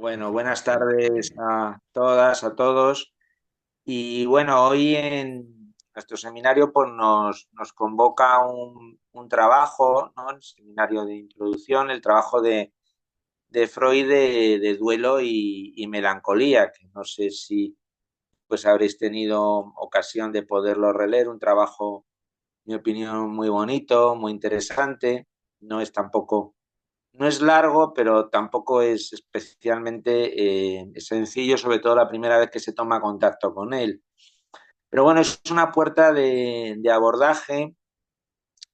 Bueno, buenas tardes a todas, a todos. Y bueno, hoy en nuestro seminario pues nos convoca un trabajo, ¿no? El seminario de introducción, el trabajo de Freud de duelo y melancolía, que no sé si pues habréis tenido ocasión de poderlo releer, un trabajo, en mi opinión, muy bonito, muy interesante. No es tampoco no es largo, pero tampoco es especialmente sencillo, sobre todo la primera vez que se toma contacto con él. Pero bueno, es una puerta de abordaje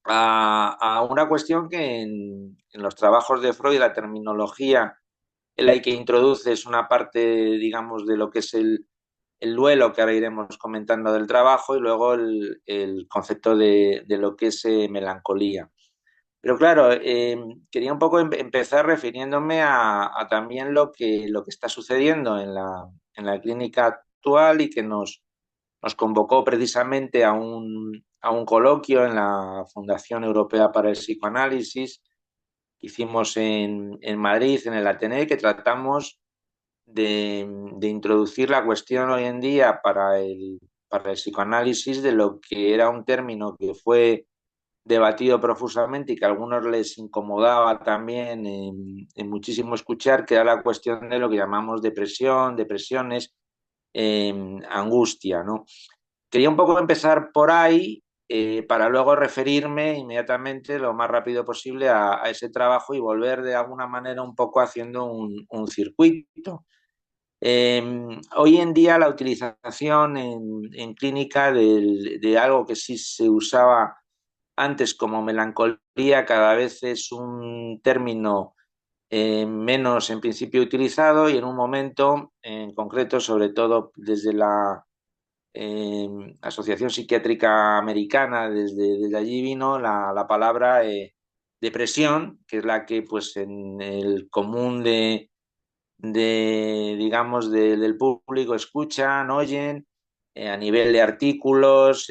a una cuestión que en los trabajos de Freud, la terminología en la que introduce es una parte, digamos, de lo que es el duelo, que ahora iremos comentando del trabajo, y luego el concepto de lo que es melancolía. Pero claro, quería un poco empezar refiriéndome a también lo que está sucediendo en la clínica actual y que nos convocó precisamente a un coloquio en la Fundación Europea para el Psicoanálisis que hicimos en Madrid, en el Ateneo, que tratamos de introducir la cuestión hoy en día para el psicoanálisis de lo que era un término que fue debatido profusamente y que a algunos les incomodaba también muchísimo escuchar, que era la cuestión de lo que llamamos depresión, depresiones, angustia, ¿no? Quería un poco empezar por ahí para luego referirme inmediatamente lo más rápido posible a ese trabajo y volver de alguna manera un poco haciendo un circuito. Hoy en día la utilización en clínica de algo que sí se usaba antes como melancolía cada vez es un término menos en principio utilizado y en un momento en concreto, sobre todo desde la eh, Asociación Psiquiátrica Americana, desde allí vino la palabra depresión, que es la que pues en el común digamos, del público escuchan, oyen, a nivel de artículos,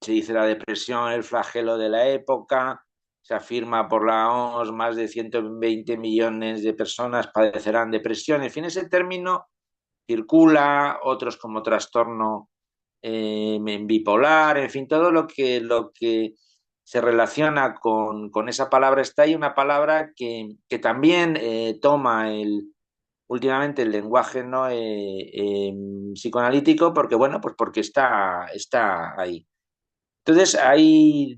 se dice la depresión, el flagelo de la época, se afirma por la OMS más de 120 millones de personas padecerán depresión, en fin, ese término circula, otros como trastorno bipolar, en fin, todo lo que se relaciona con esa palabra está ahí, una palabra que también toma últimamente el lenguaje no psicoanalítico porque bueno pues porque está ahí. Entonces hay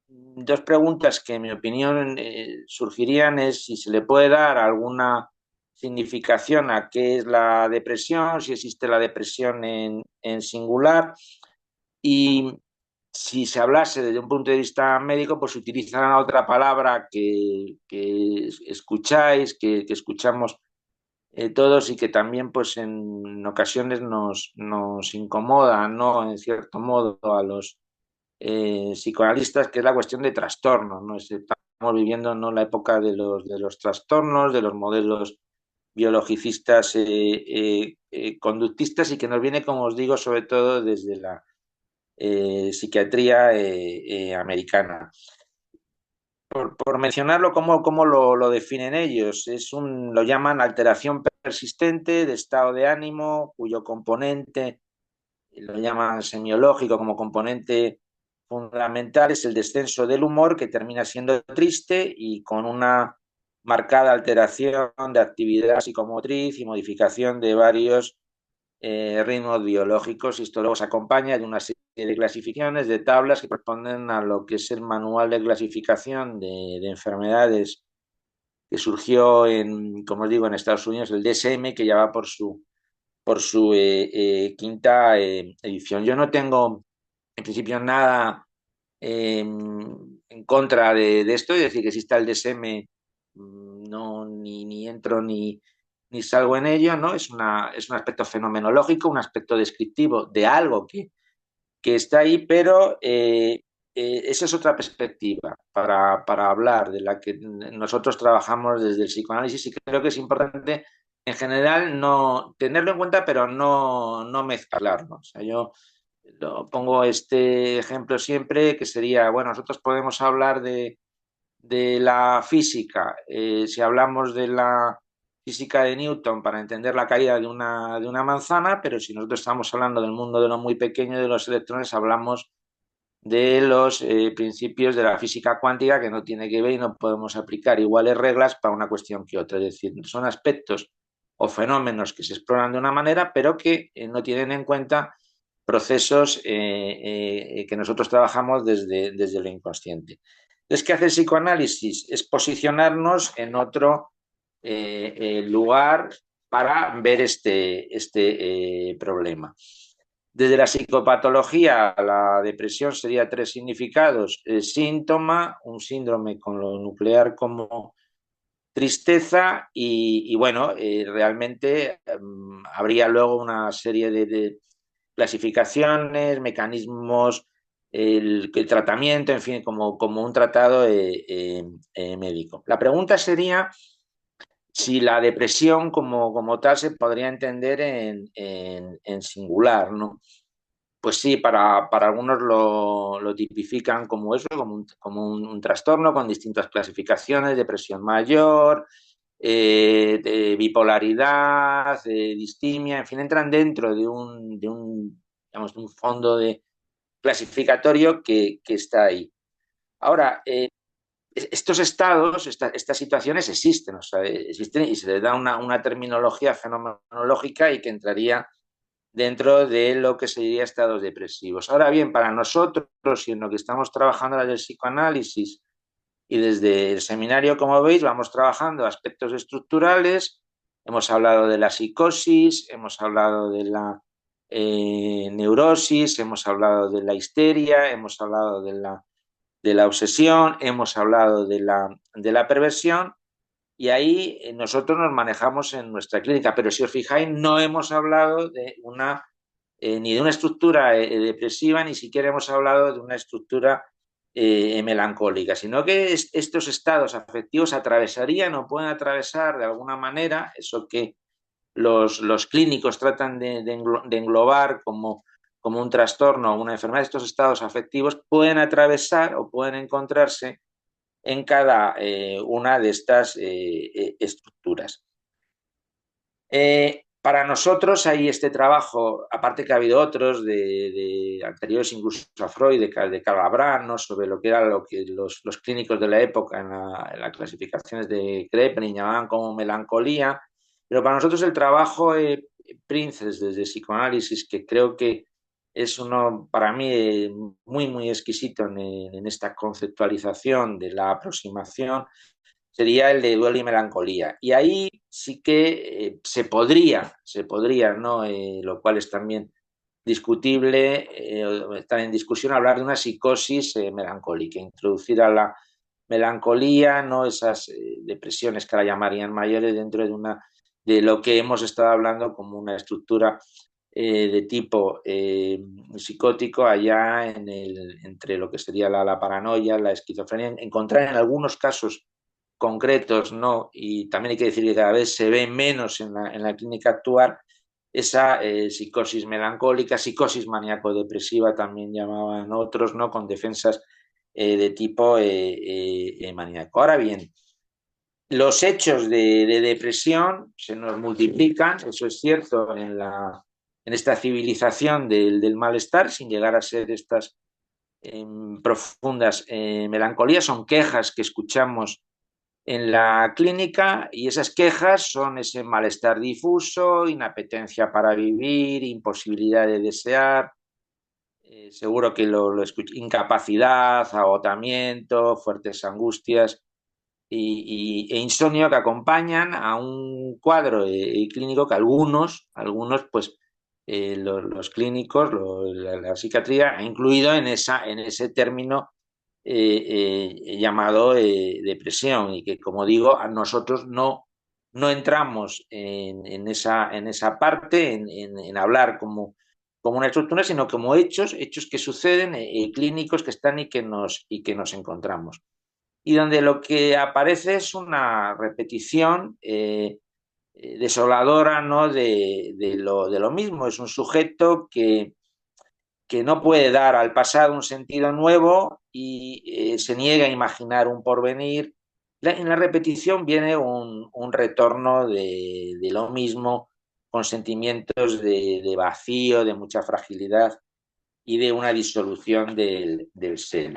dos preguntas que en mi opinión surgirían es si se le puede dar alguna significación a qué es la depresión, si existe la depresión en singular y si se hablase desde un punto de vista médico, pues utilizarán otra palabra que escucháis, que escuchamos todos y que también pues en ocasiones nos incomoda, ¿no? En cierto modo a los psicoanalistas, que es la cuestión de trastornos, ¿no? Estamos viviendo, ¿no?, la época de los trastornos, de los modelos biologicistas, conductistas y que nos viene, como os digo, sobre todo desde la psiquiatría americana. Por mencionarlo, ¿cómo lo definen ellos? Lo llaman alteración persistente de estado de ánimo, cuyo componente, lo llaman semiológico como componente fundamental, es el descenso del humor, que termina siendo triste y con una marcada alteración de actividad psicomotriz y modificación de varios ritmos biológicos. Y esto luego se acompaña de una serie de clasificaciones, de tablas que corresponden a lo que es el manual de clasificación de enfermedades que surgió como os digo, en Estados Unidos, el DSM, que ya va por su quinta edición. Yo no tengo, en principio, nada en contra de esto, es decir, que exista el DSM, no, ni entro ni salgo en ello, ¿no? Es un aspecto fenomenológico, un aspecto descriptivo de algo que está ahí, pero esa es otra perspectiva para hablar de la que nosotros trabajamos desde el psicoanálisis y creo que es importante en general no tenerlo en cuenta, pero no mezclarlo. O sea, yo pongo este ejemplo siempre, que sería, bueno, nosotros podemos hablar de la física, si hablamos física de Newton para entender la caída de una manzana, pero si nosotros estamos hablando del mundo de lo muy pequeño de los electrones, hablamos de los principios de la física cuántica que no tiene que ver y no podemos aplicar iguales reglas para una cuestión que otra. Es decir, son aspectos o fenómenos que se exploran de una manera, pero que no tienen en cuenta procesos que nosotros trabajamos desde lo inconsciente. Entonces, ¿qué hace el psicoanálisis? Es posicionarnos en otro lugar para ver este problema. Desde la psicopatología, la depresión sería tres significados. El síntoma, un síndrome con lo nuclear como tristeza y bueno, realmente habría luego una serie de clasificaciones, mecanismos, el tratamiento, en fin, como un tratado médico. La pregunta sería si la depresión como tal se podría entender en singular, ¿no? Pues sí, para algunos lo tipifican como eso, como un trastorno con distintas clasificaciones, depresión mayor, de bipolaridad, de distimia, en fin, entran dentro digamos, de un fondo clasificatorio que está ahí. Ahora, estos estados, estas situaciones existen, o sea, existen y se les da una terminología fenomenológica y que entraría dentro de lo que sería estados depresivos. Ahora bien, para nosotros, y en lo que estamos trabajando desde el psicoanálisis y desde el seminario, como veis, vamos trabajando aspectos estructurales, hemos hablado de la psicosis, hemos hablado de la neurosis, hemos hablado de la histeria, hemos hablado de la obsesión, hemos hablado de la perversión, y ahí nosotros nos manejamos en nuestra clínica, pero si os fijáis, no hemos hablado ni de una estructura depresiva, ni siquiera hemos hablado de una estructura melancólica, sino que estos estados afectivos atravesarían o pueden atravesar de alguna manera eso que los clínicos tratan de englobar como un trastorno o una enfermedad. Estos estados afectivos pueden atravesar o pueden encontrarse en cada una de estas estructuras. Para nosotros hay este trabajo, aparte que ha habido otros de anteriores incluso a Freud, de Karl Abraham, ¿no? Sobre lo que era lo que los clínicos de la época en las clasificaciones de Kraepelin llamaban como melancolía, pero para nosotros el trabajo Princes desde psicoanálisis, que creo que es uno para mí muy, muy exquisito en esta conceptualización de la aproximación, sería el de duelo y melancolía. Y ahí sí que se podría, ¿no? Lo cual es también discutible, está en discusión hablar de una psicosis melancólica, introducir a la melancolía, no esas depresiones que la llamarían mayores dentro de lo que hemos estado hablando como una estructura de tipo psicótico allá entre lo que sería la paranoia, la esquizofrenia, encontrar en algunos casos concretos, ¿no? Y también hay que decir que cada vez se ve menos en la clínica actual esa psicosis melancólica, psicosis maníaco-depresiva, también llamaban otros, ¿no? Con defensas de tipo maníaco. Ahora bien, los hechos de depresión se nos multiplican, eso es cierto, en esta civilización del malestar, sin llegar a ser estas profundas melancolías, son quejas que escuchamos en la clínica y esas quejas son ese malestar difuso, inapetencia para vivir, imposibilidad de desear, seguro que lo escuché, incapacidad, agotamiento, fuertes angustias e insomnio que acompañan a un cuadro clínico que algunos pues los clínicos, la psiquiatría ha incluido en ese término llamado depresión y que, como digo, a nosotros no entramos en esa parte, en hablar como una estructura, sino como hechos que suceden, clínicos que están y que nos encontramos. Y donde lo que aparece es una repetición desoladora, ¿no? de lo mismo. Es un sujeto que no puede dar al pasado un sentido nuevo y se niega a imaginar un porvenir, En la repetición viene un retorno de lo mismo, con sentimientos de vacío, de mucha fragilidad y de una disolución del ser.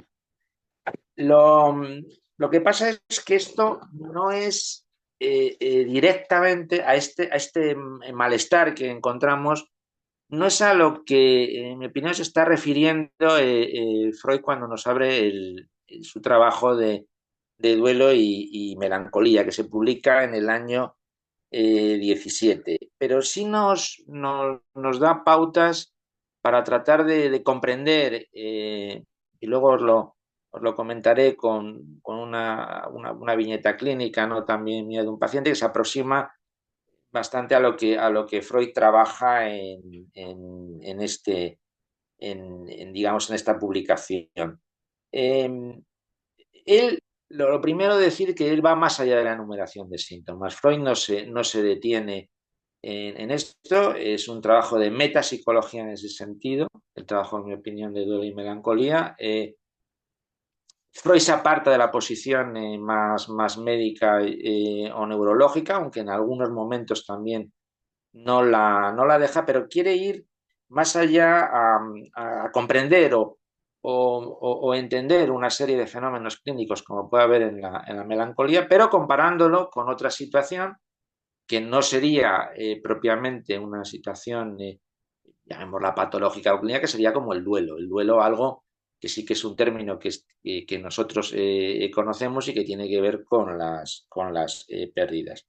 Lo, lo que pasa es que esto no es directamente a este malestar que encontramos, no es a lo que, en mi opinión, se está refiriendo Freud cuando nos abre su trabajo de duelo y melancolía, que se publica en el año 17. Pero sí nos da pautas para tratar de comprender, y luego os lo comentaré con una viñeta clínica, ¿no? También mía de un paciente que se aproxima bastante a lo que Freud trabaja digamos, en esta publicación. Eh, él, lo primero decir que él va más allá de la enumeración de síntomas. Freud no se detiene en esto, es un trabajo de metapsicología en ese sentido, el trabajo, en mi opinión, de duelo y melancolía. Freud se aparta de la posición más médica o neurológica, aunque en algunos momentos también no la deja, pero quiere ir más allá a comprender o entender una serie de fenómenos clínicos como puede haber en la melancolía, pero comparándolo con otra situación que no sería propiamente una situación, llamémosla patológica o clínica, que sería como el duelo. El duelo, algo que sí que es un término que nosotros conocemos y que tiene que ver con las pérdidas.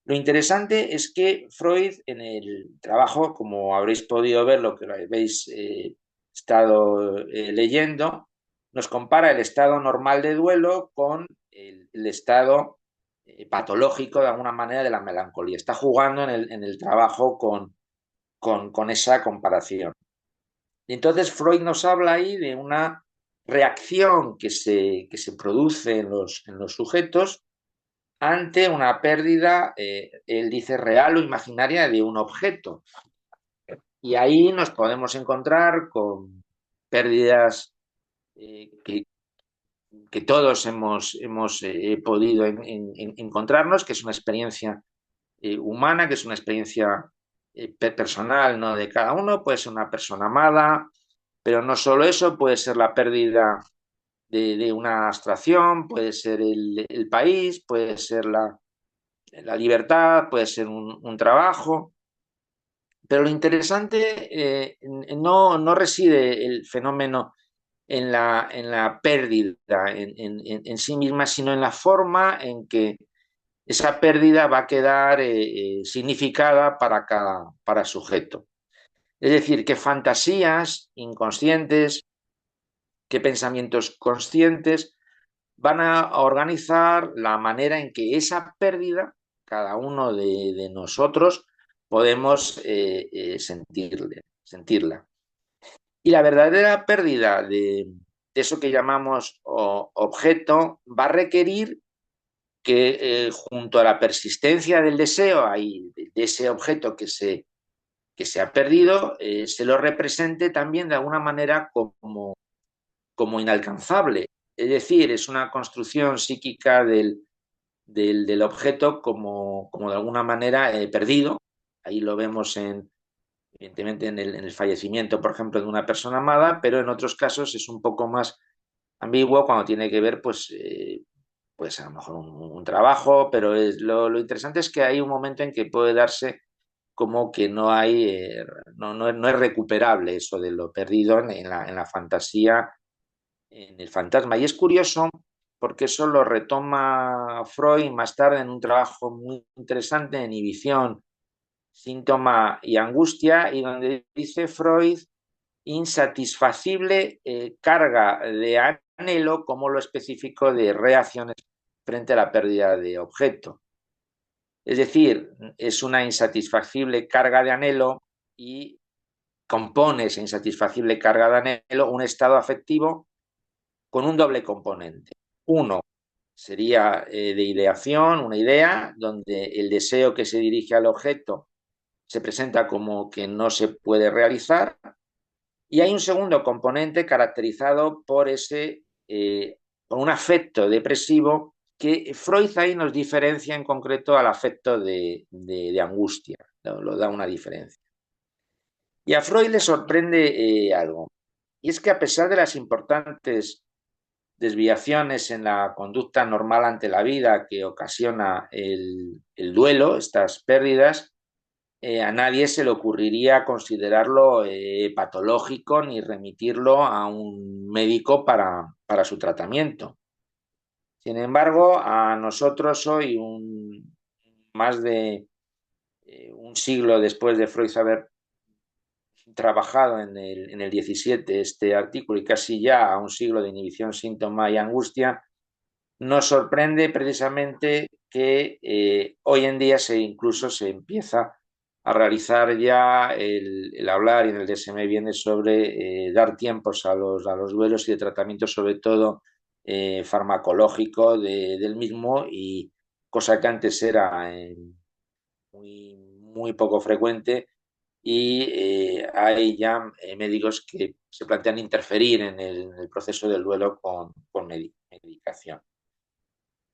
Lo interesante es que Freud en el trabajo, como habréis podido ver, lo que habéis estado leyendo, nos compara el estado normal de duelo con el estado patológico, de alguna manera, de la melancolía. Está jugando en el trabajo con esa comparación. Y entonces Freud nos habla ahí de una reacción que se produce en los sujetos ante una pérdida, él dice, real o imaginaria de un objeto. Y ahí nos podemos encontrar con pérdidas que todos hemos podido encontrarnos, que es una experiencia humana, que es una experiencia personal, ¿no? De cada uno, puede ser una persona amada, pero no solo eso, puede ser la pérdida de una abstracción, puede ser el país, puede ser la libertad, puede ser un trabajo, pero lo interesante no reside el fenómeno en la pérdida en sí misma, sino en la forma en que esa pérdida va a quedar significada para sujeto. Es decir, qué fantasías inconscientes, qué pensamientos conscientes van a organizar la manera en que esa pérdida, cada uno de nosotros, podemos sentirla. Y la verdadera pérdida de eso que llamamos objeto va a requerir que junto a la persistencia del deseo, de ese objeto que se ha perdido, se lo represente también de alguna manera como inalcanzable. Es decir, es una construcción psíquica del objeto como de alguna manera perdido. Ahí lo vemos evidentemente en el fallecimiento, por ejemplo, de una persona amada, pero en otros casos es un poco más ambiguo cuando tiene que ver, pues a lo mejor un trabajo, pero lo interesante es que hay un momento en que puede darse como que no hay, no es recuperable eso de lo perdido en la fantasía, en el fantasma. Y es curioso porque eso lo retoma Freud más tarde en un trabajo muy interesante en inhibición, síntoma y angustia, y donde dice Freud insatisfacible carga de anhelo como lo específico de reacciones frente a la pérdida de objeto. Es decir, es una insatisfacible carga de anhelo y compone esa insatisfacible carga de anhelo un estado afectivo con un doble componente. Uno sería de ideación, una idea, donde el deseo que se dirige al objeto se presenta como que no se puede realizar. Y hay un segundo componente caracterizado por por un afecto depresivo que Freud ahí nos diferencia en concreto al afecto de angustia, lo da una diferencia. Y a Freud le sorprende algo, y es que a pesar de las importantes desviaciones en la conducta normal ante la vida que ocasiona el duelo, estas pérdidas, a nadie se le ocurriría considerarlo patológico ni remitirlo a un médico para su tratamiento. Sin embargo, a nosotros hoy, más de un siglo después de Freud haber trabajado en el 17 este artículo y casi ya a un siglo de inhibición, síntoma y angustia, nos sorprende precisamente que hoy en día incluso se empieza a realizar ya el hablar, y en el DSM viene sobre dar tiempos a los duelos y de tratamiento, sobre todo farmacológico del mismo, y cosa que antes era muy, muy poco frecuente, y hay ya médicos que se plantean interferir en el proceso del duelo con medicación.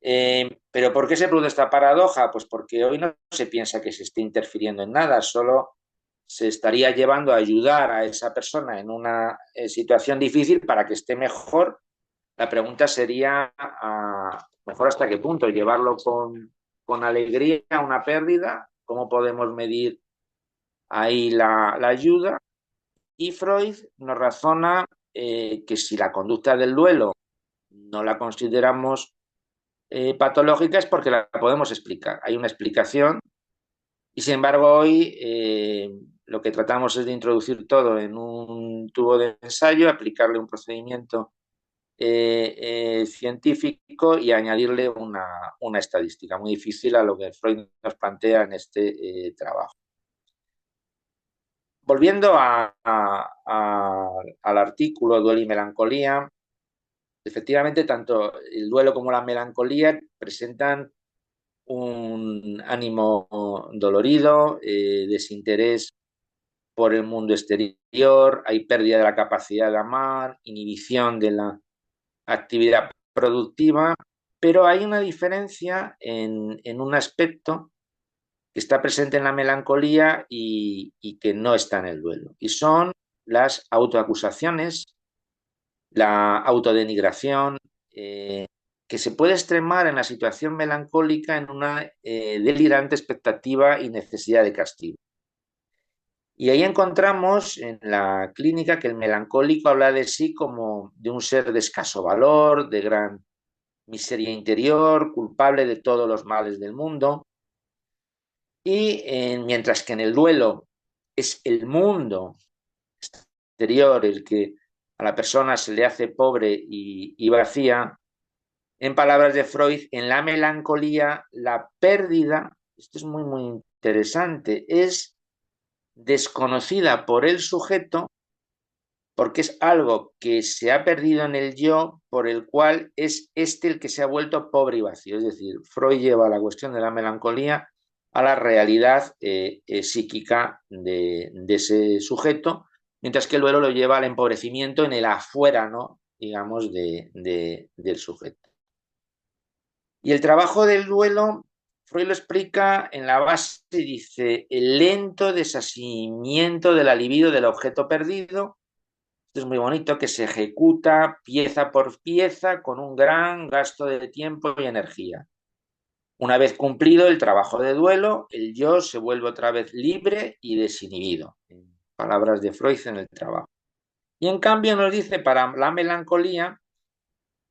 Pero ¿por qué se produce esta paradoja? Pues porque hoy no se piensa que se esté interfiriendo en nada, solo se estaría llevando a ayudar a esa persona en una situación difícil para que esté mejor. La pregunta sería, mejor hasta qué punto, llevarlo con alegría a una pérdida, cómo podemos medir ahí la ayuda. Y Freud nos razona que si la conducta del duelo no la consideramos patológica es porque la podemos explicar. Hay una explicación y sin embargo hoy lo que tratamos es de introducir todo en un tubo de ensayo, aplicarle un procedimiento científico y añadirle una estadística, muy difícil a lo que Freud nos plantea en este trabajo. Volviendo al artículo Duelo y Melancolía, efectivamente tanto el duelo como la melancolía presentan un ánimo dolorido, desinterés por el mundo exterior, hay pérdida de la capacidad de amar, inhibición de la actividad productiva, pero hay una diferencia en un aspecto que está presente en la melancolía y que no está en el duelo, y son las autoacusaciones, la autodenigración, que se puede extremar en la situación melancólica en una delirante expectativa y necesidad de castigo. Y ahí encontramos en la clínica que el melancólico habla de sí como de un ser de escaso valor, de gran miseria interior, culpable de todos los males del mundo. Y mientras que en el duelo es el mundo exterior el que a la persona se le hace pobre y vacía, en palabras de Freud, en la melancolía, la pérdida, esto es muy, muy interesante, es desconocida por el sujeto porque es algo que se ha perdido en el yo, por el cual es este el que se ha vuelto pobre y vacío. Es decir, Freud lleva la cuestión de la melancolía a la realidad psíquica de ese sujeto, mientras que el duelo lo lleva al empobrecimiento en el afuera, ¿no? Digamos, del sujeto. Y el trabajo del duelo, Freud lo explica en la base, dice, el lento deshacimiento de la libido del objeto perdido. Esto es muy bonito, que se ejecuta pieza por pieza con un gran gasto de tiempo y energía. Una vez cumplido el trabajo de duelo, el yo se vuelve otra vez libre y desinhibido. En palabras de Freud en el trabajo. Y en cambio nos dice, para la melancolía,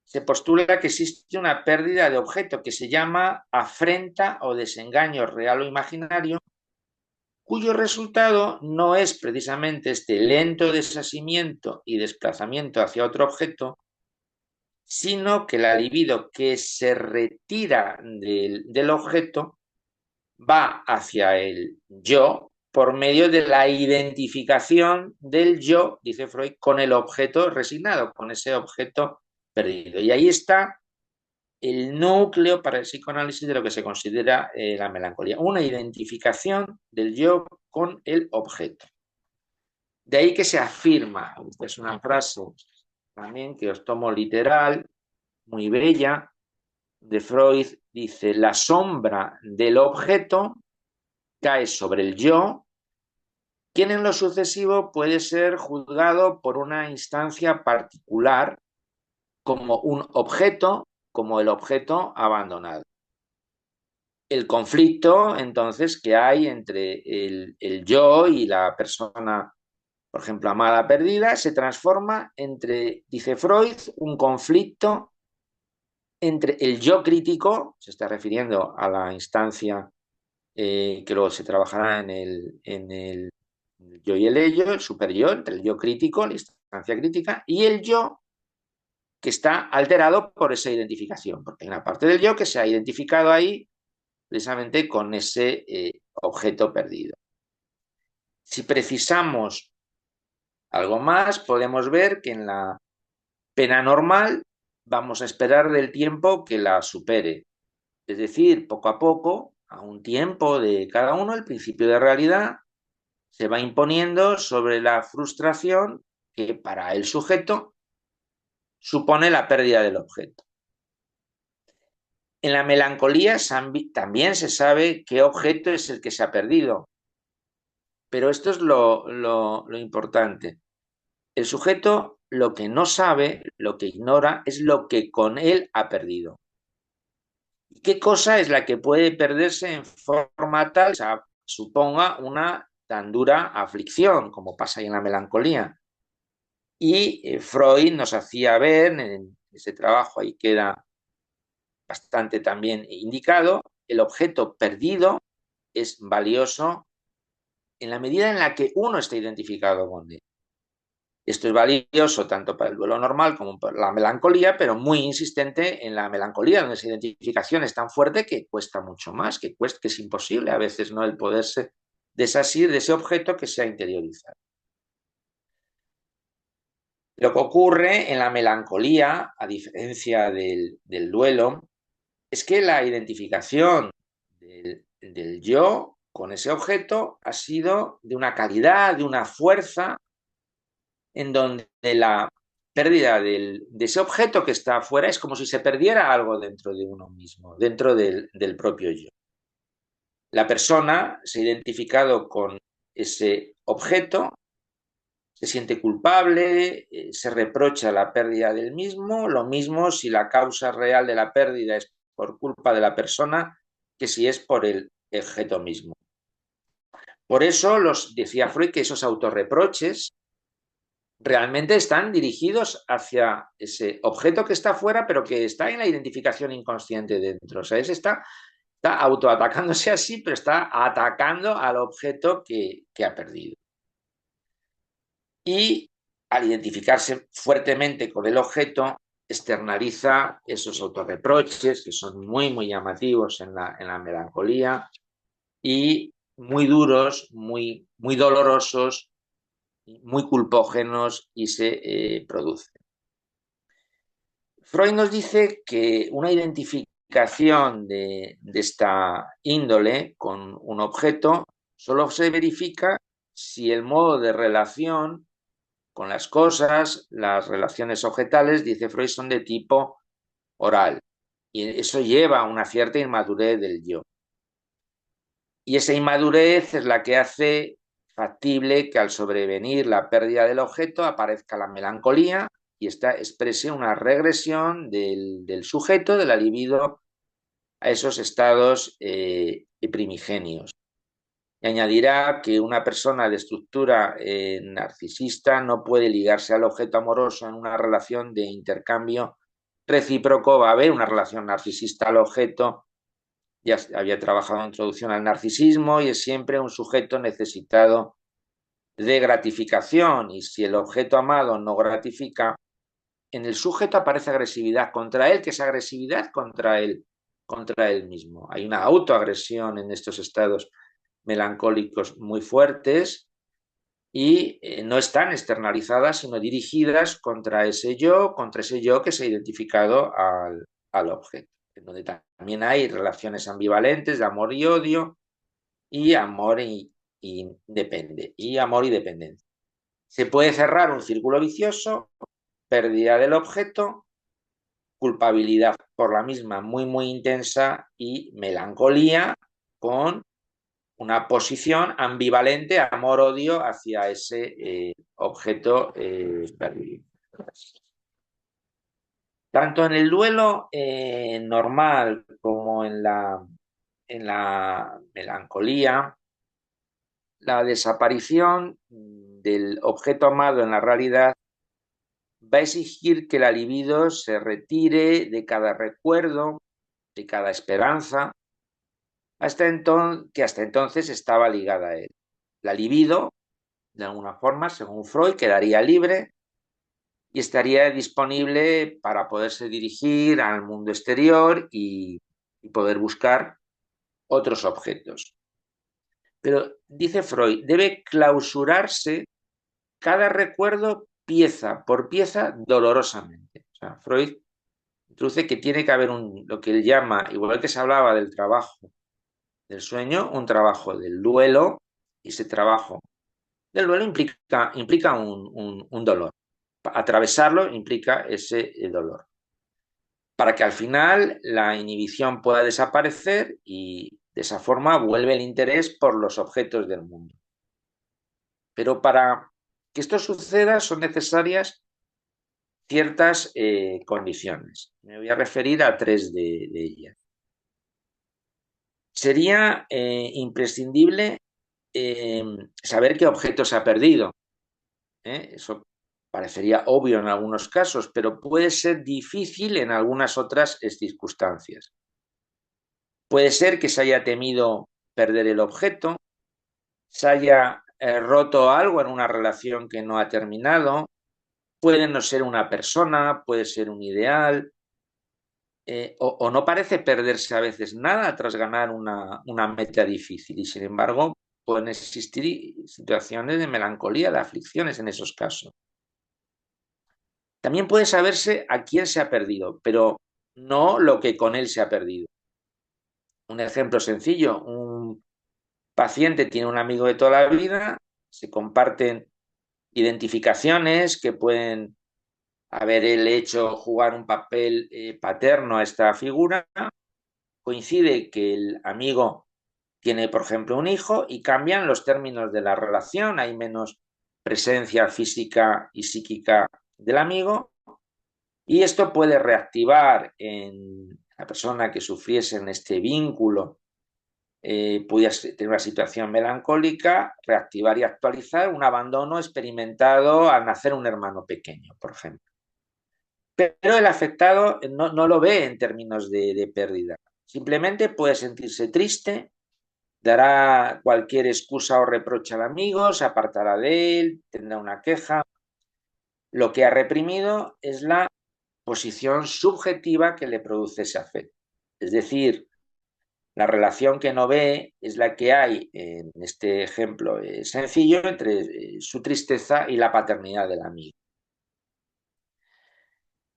se postula que existe una pérdida de objeto que se llama afrenta o desengaño real o imaginario, cuyo resultado no es precisamente este lento desasimiento y desplazamiento hacia otro objeto, sino que la libido que se retira del objeto va hacia el yo por medio de la identificación del yo, dice Freud, con el objeto resignado, con ese objeto perdido. Y ahí está el núcleo para el psicoanálisis de lo que se considera la melancolía, una identificación del yo con el objeto. De ahí que se afirma, esta es una frase también que os tomo literal, muy bella, de Freud dice, la sombra del objeto cae sobre el yo, quien en lo sucesivo puede ser juzgado por una instancia particular como un objeto, como el objeto abandonado. El conflicto, entonces, que hay entre el yo y la persona, por ejemplo, amada perdida, se transforma entre, dice Freud, un conflicto entre el yo crítico, se está refiriendo a la instancia que luego se trabajará en el yo y el ello, el superyo, entre el yo crítico, la instancia crítica, y el yo que está alterado por esa identificación, porque hay una parte del yo que se ha identificado ahí precisamente con ese objeto perdido. Si precisamos algo más, podemos ver que en la pena normal vamos a esperar del tiempo que la supere. Es decir, poco a poco, a un tiempo de cada uno, el principio de realidad se va imponiendo sobre la frustración que para el sujeto supone la pérdida del objeto. En la melancolía también se sabe qué objeto es el que se ha perdido, pero esto es lo importante. El sujeto lo que no sabe, lo que ignora, es lo que con él ha perdido. ¿Y qué cosa es la que puede perderse en forma tal que suponga una tan dura aflicción, como pasa ahí en la melancolía? Y Freud nos hacía ver, en ese trabajo ahí queda bastante también indicado, el objeto perdido es valioso en la medida en la que uno está identificado con él. Esto es valioso tanto para el duelo normal como para la melancolía, pero muy insistente en la melancolía, donde esa identificación es tan fuerte que cuesta mucho más, que es imposible a veces no el poderse desasir de ese objeto que se ha interiorizado. Lo que ocurre en la melancolía, a diferencia del duelo, es que la identificación del yo con ese objeto ha sido de una calidad, de una fuerza, en donde la pérdida de ese objeto que está afuera es como si se perdiera algo dentro de uno mismo, dentro del propio yo. La persona se ha identificado con ese objeto, se siente culpable, se reprocha la pérdida del mismo, lo mismo si la causa real de la pérdida es por culpa de la persona que si es por el objeto mismo. Por eso decía Freud que esos autorreproches realmente están dirigidos hacia ese objeto que está fuera, pero que está en la identificación inconsciente dentro. O sea, está autoatacándose así, pero está atacando al objeto que ha perdido. Y al identificarse fuertemente con el objeto, externaliza esos autorreproches que son muy, muy llamativos en la melancolía y muy duros, muy, muy dolorosos, muy culpógenos y se producen. Freud nos dice que una identificación de esta índole con un objeto solo se verifica si el modo de relación con las cosas, las relaciones objetales, dice Freud, son de tipo oral. Y eso lleva a una cierta inmadurez del yo. Y esa inmadurez es la que hace factible que al sobrevenir la pérdida del objeto aparezca la melancolía y esta exprese una regresión del sujeto, de la libido, a esos estados primigenios. Y añadirá que una persona de estructura narcisista no puede ligarse al objeto amoroso en una relación de intercambio recíproco. Va a haber una relación narcisista al objeto. Ya había trabajado en introducción al narcisismo y es siempre un sujeto necesitado de gratificación. Y si el objeto amado no gratifica, en el sujeto aparece agresividad contra él, que es agresividad contra él mismo. Hay una autoagresión en estos estados melancólicos muy fuertes y no están externalizadas, sino dirigidas contra ese yo que se ha identificado al objeto, en donde también hay relaciones ambivalentes de amor y odio y amor y amor y dependencia. Se puede cerrar un círculo vicioso, pérdida del objeto, culpabilidad por la misma muy, muy intensa y melancolía con una posición ambivalente, amor-odio hacia ese objeto perdido. Tanto en el duelo normal como en la melancolía, la desaparición del objeto amado en la realidad va a exigir que la libido se retire de cada recuerdo, de cada esperanza, que hasta entonces estaba ligada a él. La libido, de alguna forma, según Freud, quedaría libre y estaría disponible para poderse dirigir al mundo exterior y poder buscar otros objetos. Pero, dice Freud, debe clausurarse cada recuerdo pieza por pieza dolorosamente. O sea, Freud introduce que tiene que haber lo que él llama, igual que se hablaba del trabajo del sueño, un trabajo del duelo, y ese trabajo del duelo implica un dolor. Atravesarlo implica ese dolor. Para que al final la inhibición pueda desaparecer y de esa forma vuelve el interés por los objetos del mundo. Pero para que esto suceda son necesarias ciertas condiciones. Me voy a referir a tres de ellas. Sería imprescindible saber qué objeto se ha perdido. Eso parecería obvio en algunos casos, pero puede ser difícil en algunas otras circunstancias. Puede ser que se haya temido perder el objeto, se haya roto algo en una relación que no ha terminado, puede no ser una persona, puede ser un ideal, o no parece perderse a veces nada tras ganar una meta difícil y sin embargo pueden existir situaciones de melancolía, de aflicciones en esos casos. También puede saberse a quién se ha perdido, pero no lo que con él se ha perdido. Un ejemplo sencillo, un paciente tiene un amigo de toda la vida, se comparten identificaciones que pueden haber él hecho jugar un papel paterno a esta figura, coincide que el amigo tiene, por ejemplo, un hijo y cambian los términos de la relación, hay menos presencia física y psíquica del amigo y esto puede reactivar en la persona que sufriese en este vínculo, pudiera tener una situación melancólica, reactivar y actualizar un abandono experimentado al nacer un hermano pequeño, por ejemplo. Pero el afectado no lo ve en términos de pérdida. Simplemente puede sentirse triste, dará cualquier excusa o reproche al amigo, se apartará de él, tendrá una queja. Lo que ha reprimido es la posición subjetiva que le produce ese afecto. Es decir, la relación que no ve es la que hay en este ejemplo sencillo entre su tristeza y la paternidad del amigo.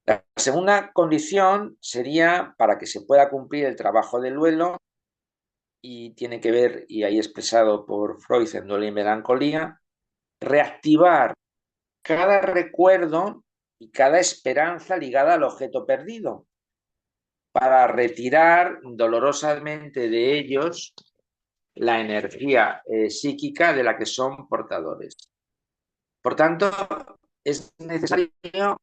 La segunda condición sería para que se pueda cumplir el trabajo del duelo y tiene que ver, y ahí expresado por Freud en Duelo y Melancolía, reactivar cada recuerdo y cada esperanza ligada al objeto perdido para retirar dolorosamente de ellos la energía psíquica de la que son portadores. Por tanto, es necesario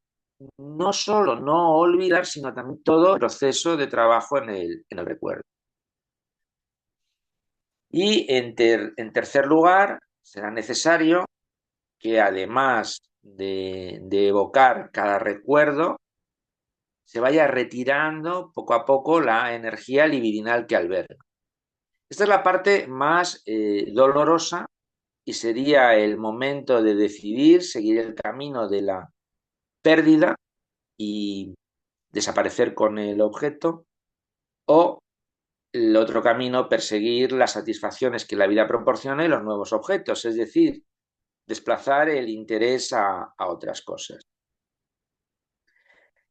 no solo no olvidar, sino también todo el proceso de trabajo en el recuerdo. Y en tercer lugar, será necesario que además de evocar cada recuerdo, se vaya retirando poco a poco la energía libidinal que alberga. Esta es la parte más dolorosa y sería el momento de decidir seguir el camino de la pérdida y desaparecer con el objeto, o el otro camino, perseguir las satisfacciones que la vida proporciona y los nuevos objetos, es decir, desplazar el interés a otras cosas.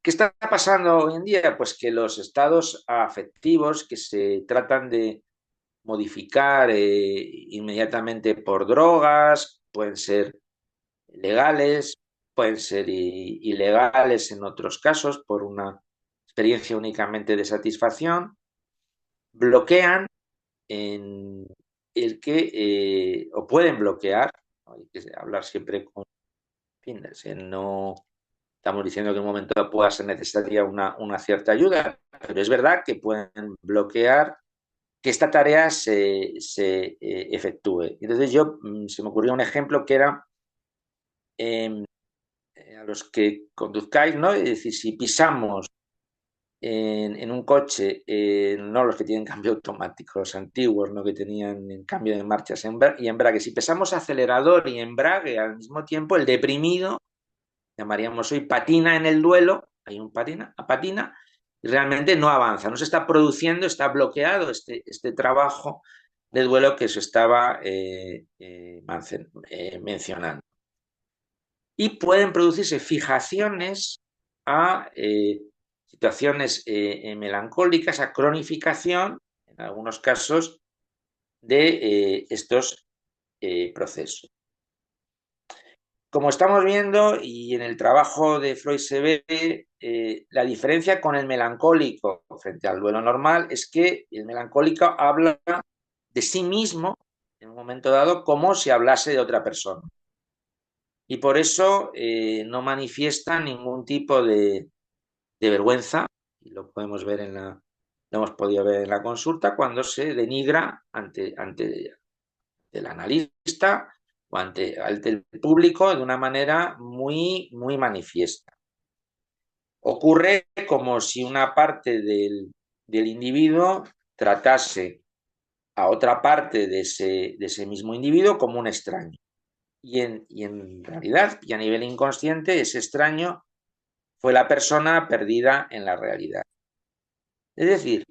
¿Qué está pasando hoy en día? Pues que los estados afectivos que se tratan de modificar inmediatamente por drogas, pueden ser legales, pueden ser ilegales en otros casos por una experiencia únicamente de satisfacción, bloquean en el que, o pueden bloquear, ¿no? Hay que hablar siempre con, en fin, no estamos diciendo que en un momento pueda ser necesaria una cierta ayuda, pero es verdad que pueden bloquear que esta tarea se efectúe. Entonces se me ocurrió un ejemplo que era eh, a los que conduzcáis, ¿no? Es decir, si pisamos en un coche, no los que tienen cambio automático, los antiguos, ¿no? Que tenían en cambio de marchas y embrague, si pisamos acelerador y embrague al mismo tiempo, el deprimido, llamaríamos hoy, patina en el duelo, hay un patina, y realmente no avanza, no se está produciendo, está bloqueado este trabajo de duelo que se estaba mencionando. Y pueden producirse fijaciones a situaciones melancólicas, a cronificación, en algunos casos, de estos procesos. Como estamos viendo, y en el trabajo de Freud se ve, la diferencia con el melancólico frente al duelo normal es que el melancólico habla de sí mismo en un momento dado como si hablase de otra persona. Y por eso no manifiesta ningún tipo de vergüenza, y lo podemos ver lo hemos podido ver en la consulta, cuando se denigra ante el analista o ante el público de una manera muy, muy manifiesta. Ocurre como si una parte del individuo tratase a otra parte de ese mismo individuo como un extraño. Y en realidad, y a nivel inconsciente, ese extraño fue la persona perdida en la realidad. Es decir,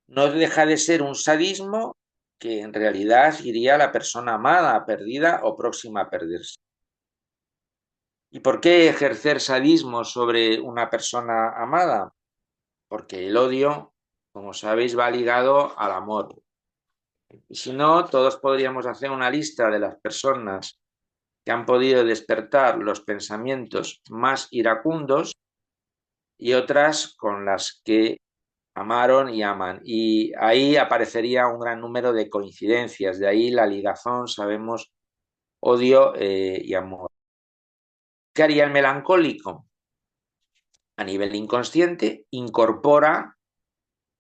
no deja de ser un sadismo que en realidad iría a la persona amada, perdida o próxima a perderse. ¿Y por qué ejercer sadismo sobre una persona amada? Porque el odio, como sabéis, va ligado al amor. Y si no, todos podríamos hacer una lista de las personas que han podido despertar los pensamientos más iracundos y otras con las que amaron y aman. Y ahí aparecería un gran número de coincidencias, de ahí la ligazón, sabemos, odio y amor. ¿Qué haría el melancólico? A nivel inconsciente, incorpora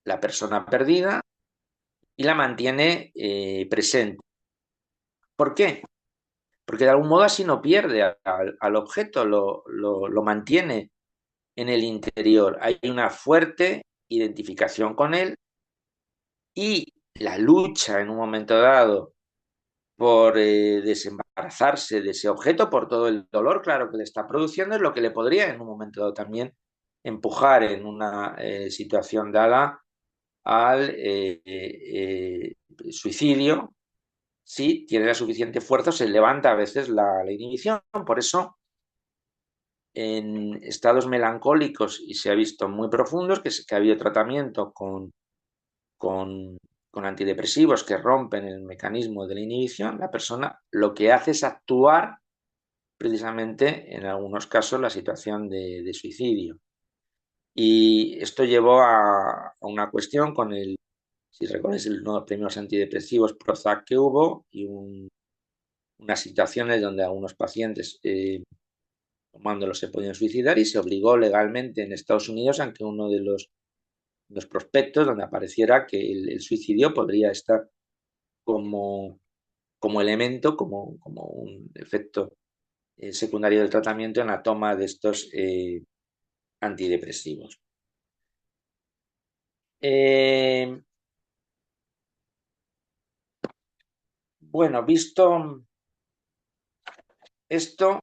la persona perdida y la mantiene presente. ¿Por qué? Porque de algún modo así no pierde al objeto, lo mantiene en el interior. Hay una fuerte identificación con él y la lucha en un momento dado por desembarazarse de ese objeto, por todo el dolor, claro, que le está produciendo, es lo que le podría en un momento dado también empujar en una situación dada al suicidio. Si tiene la suficiente fuerza, se levanta a veces la inhibición. Por eso, en estados melancólicos, y se ha visto muy profundos, que ha habido tratamiento con, con antidepresivos que rompen el mecanismo de la inhibición, la persona lo que hace es actuar precisamente, en algunos casos, la situación de suicidio. Y esto llevó a una cuestión con si recordáis, uno de los primeros antidepresivos Prozac que hubo y unas situaciones donde algunos pacientes tomándolos se podían suicidar y se obligó legalmente en Estados Unidos a que uno de los prospectos donde apareciera que el suicidio podría estar como, como elemento, como un efecto secundario del tratamiento en la toma de estos antidepresivos. Bueno, visto esto,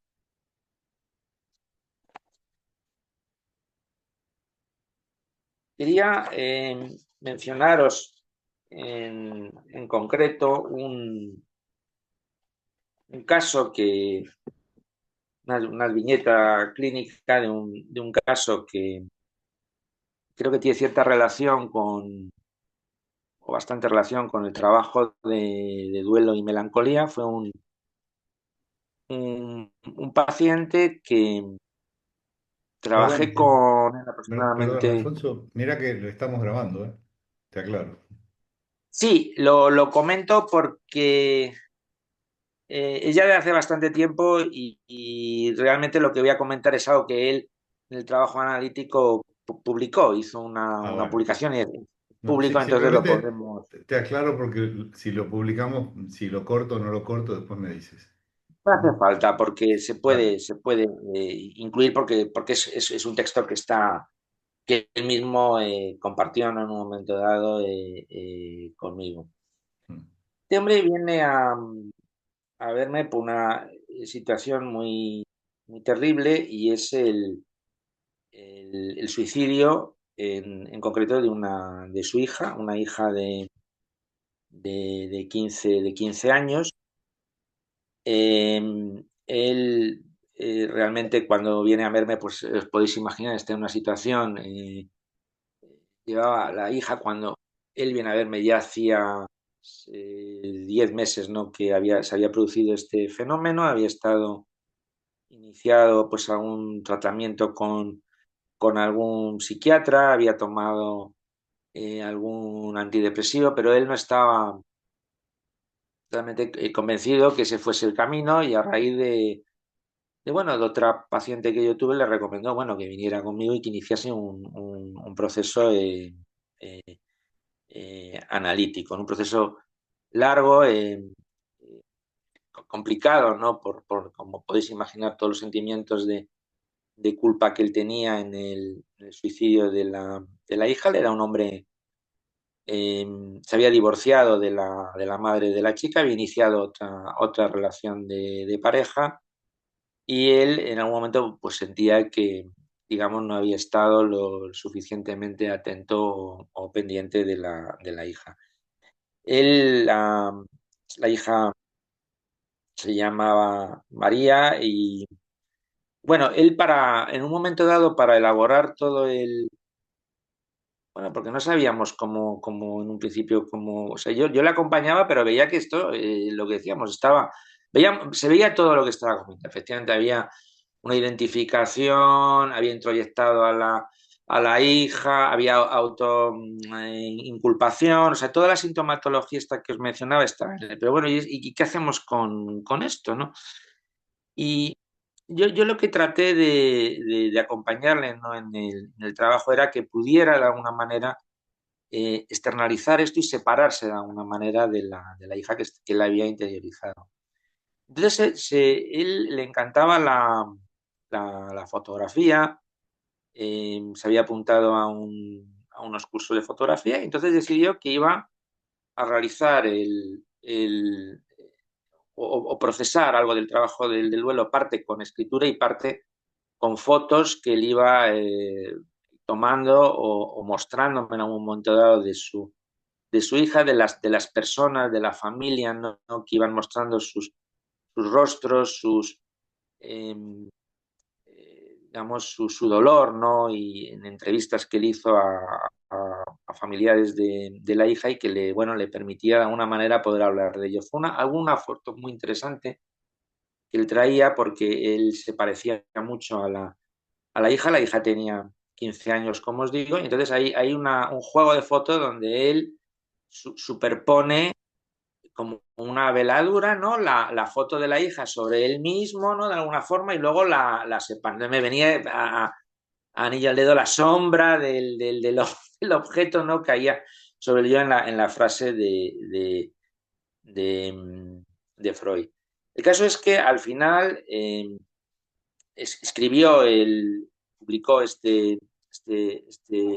quería mencionaros en concreto un caso una viñeta clínica de un caso que creo que tiene cierta relación o bastante relación con el trabajo de duelo y melancolía. Fue un paciente que Trabajé Perdón, con él perdón, aproximadamente. Alfonso, mira que lo estamos grabando, ¿eh? Te aclaro. Sí, lo comento porque es ya de hace bastante tiempo y realmente lo que voy a comentar es algo que él en el trabajo analítico publicó, hizo Ah, una bueno. publicación y es No, público, entonces lo simplemente podemos. te aclaro porque si lo publicamos, si lo corto o no lo corto, después me dices. No ¿Mm? hace falta porque Dale. se puede incluir porque es un texto que está, que él mismo compartió, ¿no? En un momento dado conmigo. Mm. Este hombre viene a verme por una situación muy terrible y es el suicidio en concreto de su hija, una hija de 15 años. Él realmente cuando viene a verme, pues os podéis imaginar, está en una situación, llevaba a la hija cuando él viene a verme ya hacía 10 meses, ¿no? Que se había producido este fenómeno, había estado iniciado pues algún tratamiento con algún psiquiatra, había tomado algún antidepresivo, pero él no estaba realmente convencido que ese fuese el camino y a raíz bueno, de otra paciente que yo tuve le recomendó, bueno, que viniera conmigo y que iniciase un proceso eh, analítico, un proceso largo, complicado, ¿no? Como podéis imaginar, todos los sentimientos de culpa que él tenía en el suicidio de la hija. Él era un hombre, eh, se había divorciado de la madre de la chica, había iniciado otra relación de pareja y él en algún momento pues sentía que, digamos, no había estado lo suficientemente atento o pendiente de la hija. Él, la hija se llamaba María y, bueno, él en un momento dado, para elaborar todo bueno, porque no sabíamos cómo en un principio, o sea, yo le acompañaba, pero veía que esto, lo que decíamos, se veía todo lo que estaba comiendo. Efectivamente, había una identificación, había introyectado a la hija, había inculpación, o sea, toda la sintomatología esta que os mencionaba estaba en él. Pero bueno, ¿y qué hacemos con esto, no? Y yo lo que traté de acompañarle, ¿no? En el trabajo era que pudiera de alguna manera externalizar esto y separarse de alguna manera de la hija que él había interiorizado. Entonces, él le encantaba la fotografía, se había apuntado a unos cursos de fotografía y entonces decidió que iba a realizar o procesar algo del trabajo del duelo, parte con escritura y parte con fotos que él iba tomando o mostrándome en algún momento dado de su hija, de las personas, de la familia, ¿no? ¿No? Que iban mostrando sus rostros, eh, digamos, su dolor, ¿no? Y en entrevistas que él hizo a familiares de la hija y que bueno, le permitía de alguna manera poder hablar de ello. Fue alguna foto muy interesante que él traía porque él se parecía mucho a la hija tenía 15 años, como os digo, y entonces hay un juego de fotos donde él superpone como una veladura, ¿no? La foto de la hija sobre él mismo, ¿no? De alguna forma, y luego la separa. Me venía a anillo al dedo la sombra del objeto, ¿no? Caía sobre yo en la frase de, de Freud. El caso es que al final escribió, publicó este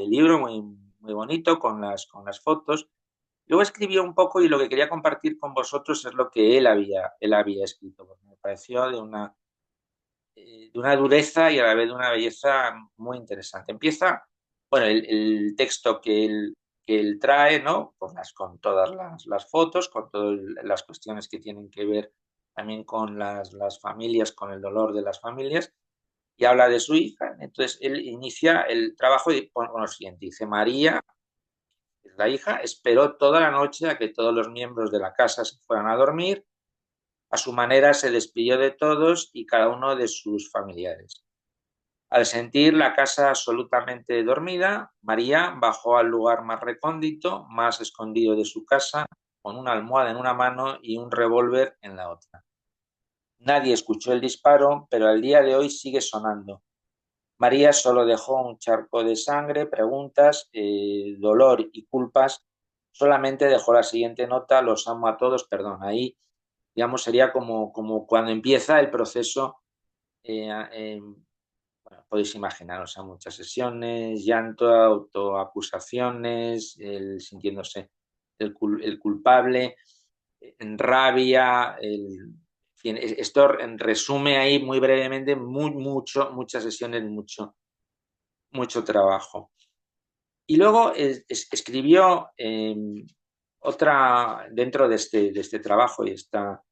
libro muy bonito con las fotos. Luego escribió un poco y lo que quería compartir con vosotros es lo que él había escrito, porque me pareció de una dureza y a la vez de una belleza muy interesante. Empieza, bueno, el texto que él trae, ¿no? Con todas las fotos, con todas las cuestiones que tienen que ver también con las familias, con el dolor de las familias, y habla de su hija. Entonces, él inicia el trabajo con lo siguiente, dice, María, la hija, esperó toda la noche a que todos los miembros de la casa se fueran a dormir. A su manera se despidió de todos y cada uno de sus familiares. Al sentir la casa absolutamente dormida, María bajó al lugar más recóndito, más escondido de su casa, con una almohada en una mano y un revólver en la otra. Nadie escuchó el disparo, pero al día de hoy sigue sonando. María solo dejó un charco de sangre, preguntas, dolor y culpas. Solamente dejó la siguiente nota: los amo a todos, perdón. Ahí, digamos, sería como cuando empieza el proceso. eh, eh, bueno, podéis imaginar, o sea, muchas sesiones, llanto, autoacusaciones, el sintiéndose el culpable, en rabia, en fin, esto resume ahí muy brevemente muchas sesiones, mucho trabajo. Y luego escribió otra, dentro de este trabajo, y está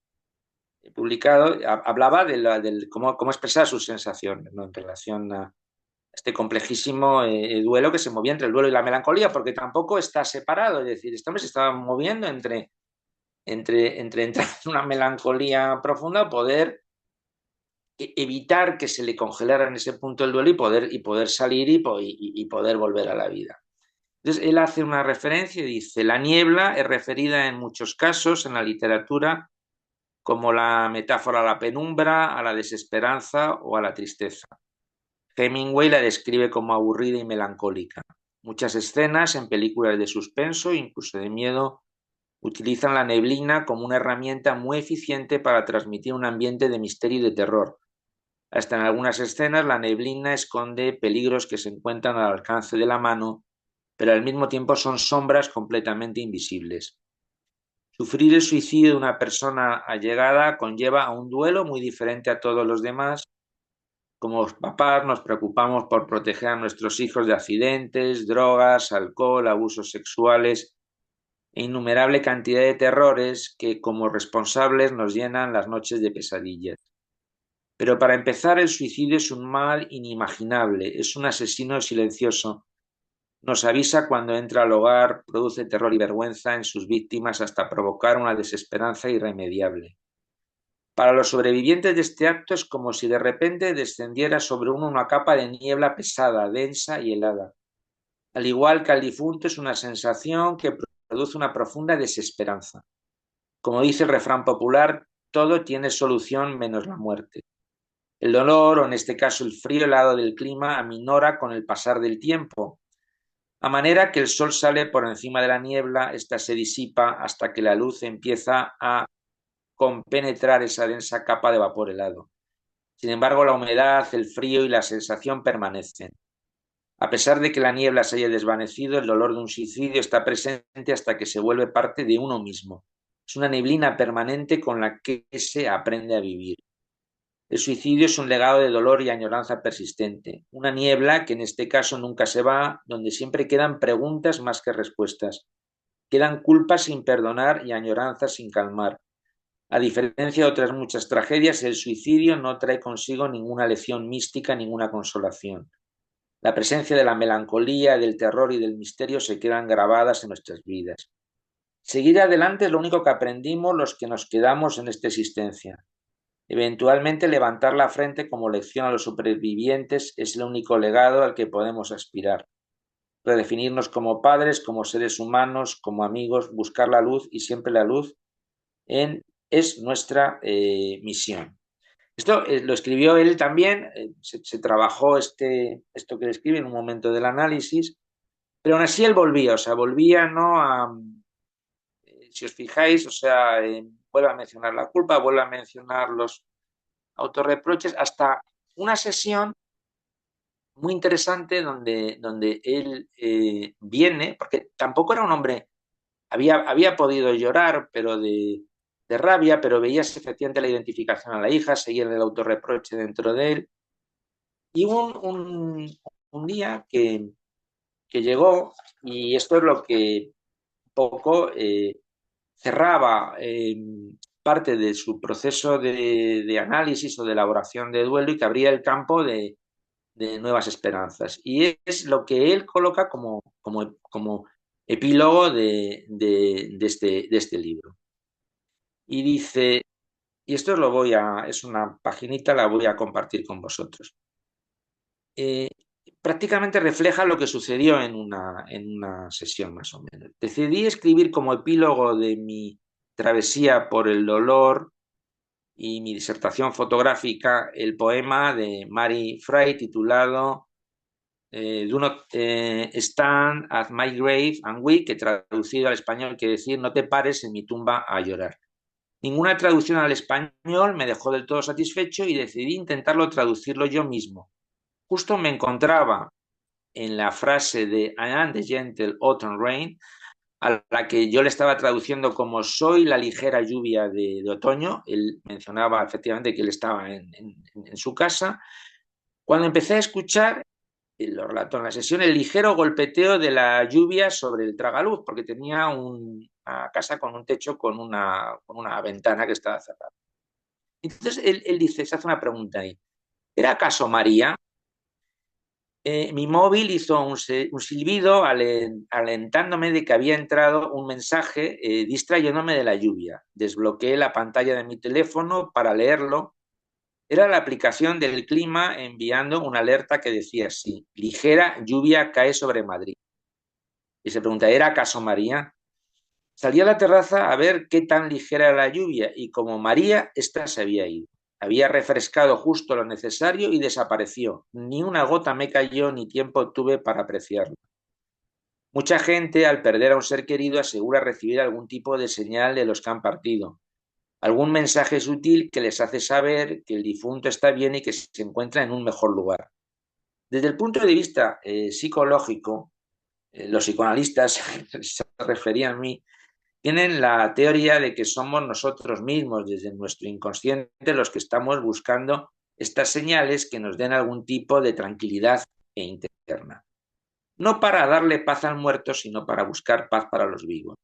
publicado, hablaba de cómo expresar sus sensaciones, ¿no? En relación a este complejísimo duelo que se movía entre el duelo y la melancolía, porque tampoco está separado, es decir, este hombre se estaba moviendo entre entrar en una melancolía profunda o poder evitar que se le congelara en ese punto el duelo y poder salir y poder volver a la vida. Entonces, él hace una referencia y dice: la niebla es referida en muchos casos en la literatura como la metáfora a la penumbra, a la desesperanza o a la tristeza. Hemingway la describe como aburrida y melancólica. Muchas escenas en películas de suspenso, incluso de miedo, utilizan la neblina como una herramienta muy eficiente para transmitir un ambiente de misterio y de terror. Hasta en algunas escenas la neblina esconde peligros que se encuentran al alcance de la mano, pero al mismo tiempo son sombras completamente invisibles. Sufrir el suicidio de una persona allegada conlleva a un duelo muy diferente a todos los demás. Como papás nos preocupamos por proteger a nuestros hijos de accidentes, drogas, alcohol, abusos sexuales e innumerable cantidad de terrores que como responsables nos llenan las noches de pesadillas. Pero para empezar, el suicidio es un mal inimaginable, es un asesino silencioso. Nos avisa cuando entra al hogar, produce terror y vergüenza en sus víctimas hasta provocar una desesperanza irremediable. Para los sobrevivientes de este acto es como si de repente descendiera sobre uno una capa de niebla pesada, densa y helada. Al igual que al difunto, es una sensación que produce una profunda desesperanza. Como dice el refrán popular, todo tiene solución menos la muerte. El dolor, o en este caso el frío helado del clima, aminora con el pasar del tiempo, a manera que el sol sale por encima de la niebla, ésta se disipa hasta que la luz empieza a compenetrar esa densa capa de vapor helado. Sin embargo, la humedad, el frío y la sensación permanecen. A pesar de que la niebla se haya desvanecido, el dolor de un suicidio está presente hasta que se vuelve parte de uno mismo. Es una neblina permanente con la que se aprende a vivir. El suicidio es un legado de dolor y añoranza persistente, una niebla que en este caso nunca se va, donde siempre quedan preguntas más que respuestas. Quedan culpas sin perdonar y añoranzas sin calmar. A diferencia de otras muchas tragedias, el suicidio no trae consigo ninguna lección mística, ninguna consolación. La presencia de la melancolía, del terror y del misterio se quedan grabadas en nuestras vidas. Seguir adelante es lo único que aprendimos los que nos quedamos en esta existencia. Eventualmente levantar la frente como lección a los supervivientes es el único legado al que podemos aspirar. Redefinirnos como padres, como seres humanos, como amigos, buscar la luz y siempre la luz es nuestra misión. Esto lo escribió él también, se trabajó esto que él escribe en un momento del análisis, pero aún así él volvía, o sea, volvía no a, si os fijáis, o sea, vuelve a mencionar la culpa, vuelve a mencionar los autorreproches, hasta una sesión muy interesante donde él viene, porque tampoco era un hombre, había podido llorar, pero de rabia, pero veías efectivamente la identificación a la hija, seguía el autorreproche dentro de él. Y un día que llegó, y esto es lo que poco cerraba parte de su proceso de análisis o de elaboración de duelo y que abría el campo de nuevas esperanzas. Y es lo que él coloca como epílogo de este libro. Y dice, y esto es una paginita, la voy a compartir con vosotros. eh, prácticamente refleja lo que sucedió en una sesión más o menos. Decidí escribir como epílogo de mi travesía por el dolor y mi disertación fotográfica el poema de Mary Fry titulado Do not stand at my grave and weep, que traducido al español quiere decir no te pares en mi tumba a llorar. Ninguna traducción al español me dejó del todo satisfecho y decidí intentarlo traducirlo yo mismo. Justo me encontraba en la frase de I am the gentle autumn rain, a la que yo le estaba traduciendo como soy la ligera lluvia de otoño. Él mencionaba efectivamente que él estaba en su casa. Cuando empecé a escuchar, lo relató en la sesión, el ligero golpeteo de la lluvia sobre el tragaluz, porque tenía una casa con un techo con una ventana que estaba cerrada. Entonces él dice, se hace una pregunta ahí. ¿Era acaso María? Mi móvil hizo un silbido alentándome de que había entrado un mensaje distrayéndome de la lluvia. Desbloqueé la pantalla de mi teléfono para leerlo. Era la aplicación del clima enviando una alerta que decía así, ligera lluvia cae sobre Madrid. Y se pregunta, ¿era acaso María? Salí a la terraza a ver qué tan ligera era la lluvia y como María, ésta se había ido. Había refrescado justo lo necesario y desapareció. Ni una gota me cayó ni tiempo tuve para apreciarlo. Mucha gente, al perder a un ser querido, asegura recibir algún tipo de señal de los que han partido, algún mensaje sutil que les hace saber que el difunto está bien y que se encuentra en un mejor lugar. Desde el punto de vista psicológico, los psicoanalistas se referían a mí, tienen la teoría de que somos nosotros mismos, desde nuestro inconsciente, los que estamos buscando estas señales que nos den algún tipo de tranquilidad e interna. No para darle paz al muerto, sino para buscar paz para los vivos.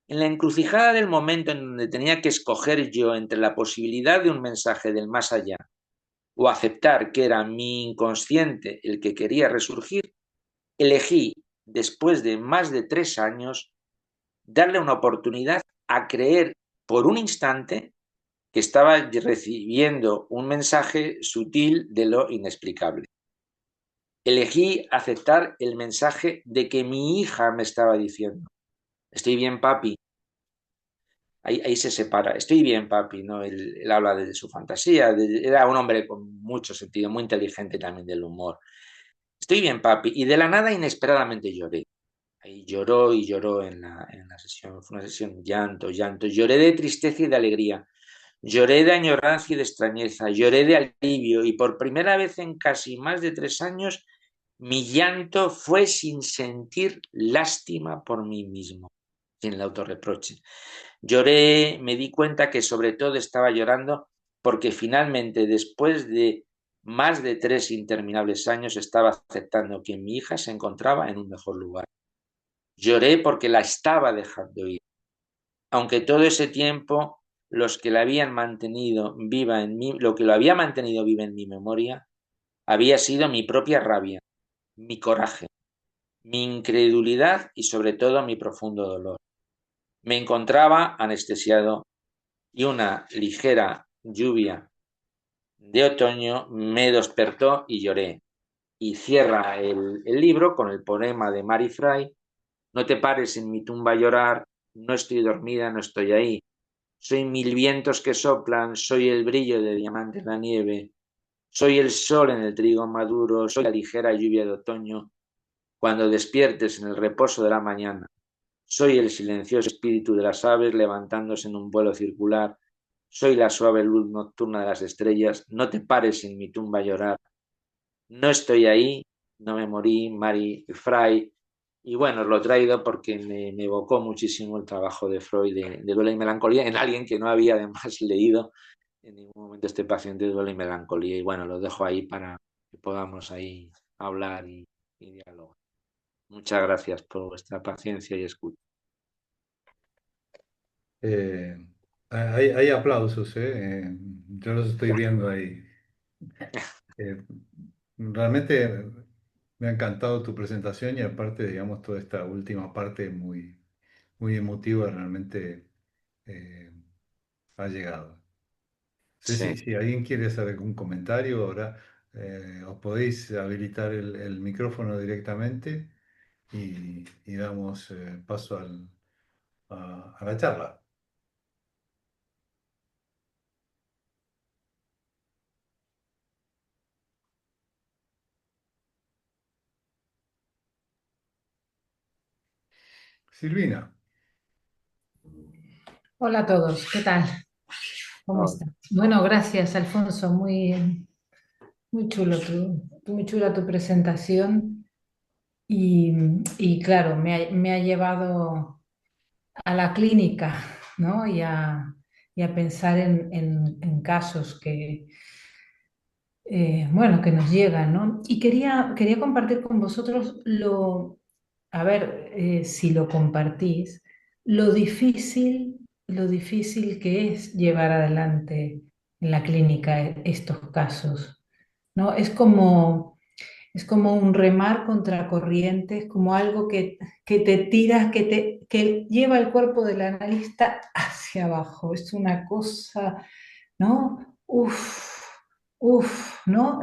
En la encrucijada del momento en donde tenía que escoger yo entre la posibilidad de un mensaje del más allá o aceptar que era mi inconsciente el que quería resurgir, elegí, después de más de 3 años, darle una oportunidad a creer por un instante que estaba recibiendo un mensaje sutil de lo inexplicable. Elegí aceptar el mensaje de que mi hija me estaba diciendo, estoy bien, papi. Ahí se separa, estoy bien, papi, ¿no? Él habla de su fantasía, era un hombre con mucho sentido, muy inteligente también del humor. Estoy bien, papi. Y de la nada, inesperadamente lloré. Ahí lloró y lloró en la sesión, fue una sesión llanto, llanto. Lloré de tristeza y de alegría. Lloré de añoranza y de extrañeza, lloré de alivio y por primera vez en casi más de 3 años mi llanto fue sin sentir lástima por mí mismo, sin el autorreproche. Lloré, me di cuenta que sobre todo estaba llorando porque finalmente, después de más de 3 interminables años, estaba aceptando que mi hija se encontraba en un mejor lugar. Lloré porque la estaba dejando ir. Aunque todo ese tiempo los que la habían mantenido viva en mí, lo que lo había mantenido viva en mi memoria, había sido mi propia rabia, mi coraje, mi incredulidad y sobre todo mi profundo dolor. Me encontraba anestesiado y una ligera lluvia de otoño me despertó y lloré. Y cierra el libro con el poema de Mary Fry, no te pares en mi tumba a llorar, no estoy dormida, no estoy ahí. Soy mil vientos que soplan, soy el brillo de diamantes en la nieve, soy el sol en el trigo maduro, soy la ligera lluvia de otoño, cuando despiertes en el reposo de la mañana. Soy el silencioso espíritu de las aves levantándose en un vuelo circular, soy la suave luz nocturna de las estrellas, no te pares en mi tumba a llorar, no estoy ahí, no me morí, Mary Fry. Y bueno, os lo he traído porque me evocó muchísimo el trabajo de Freud de duelo y melancolía en alguien que no había además leído en ningún momento este paciente de duelo y melancolía. Y bueno, lo dejo ahí para que podamos ahí hablar y dialogar. Muchas gracias por vuestra paciencia y escucha. Eh, hay aplausos, ¿eh? Yo los estoy viendo ahí. Eh, Realmente me ha encantado tu presentación y aparte, digamos, toda esta última parte muy, muy emotiva realmente eh, ha llegado. No sé Sí. si alguien quiere hacer algún comentario ahora. os podéis habilitar el micrófono directamente y damos paso a la charla. Silvina, Hola a todos, ¿qué tal? ¿Cómo No, están? Bueno, gracias, Alfonso. Muy muy chula tu presentación y, y claro, me ha llevado a la clínica, ¿no? Y a pensar en casos bueno, que nos llegan, ¿no? Y quería compartir con vosotros a ver si lo compartís, lo difícil que es llevar adelante en la clínica estos casos, ¿no? Es como un remar contra corriente, es como algo que te tiras, que lleva el cuerpo del analista hacia abajo. Es una cosa, ¿no? ¿No?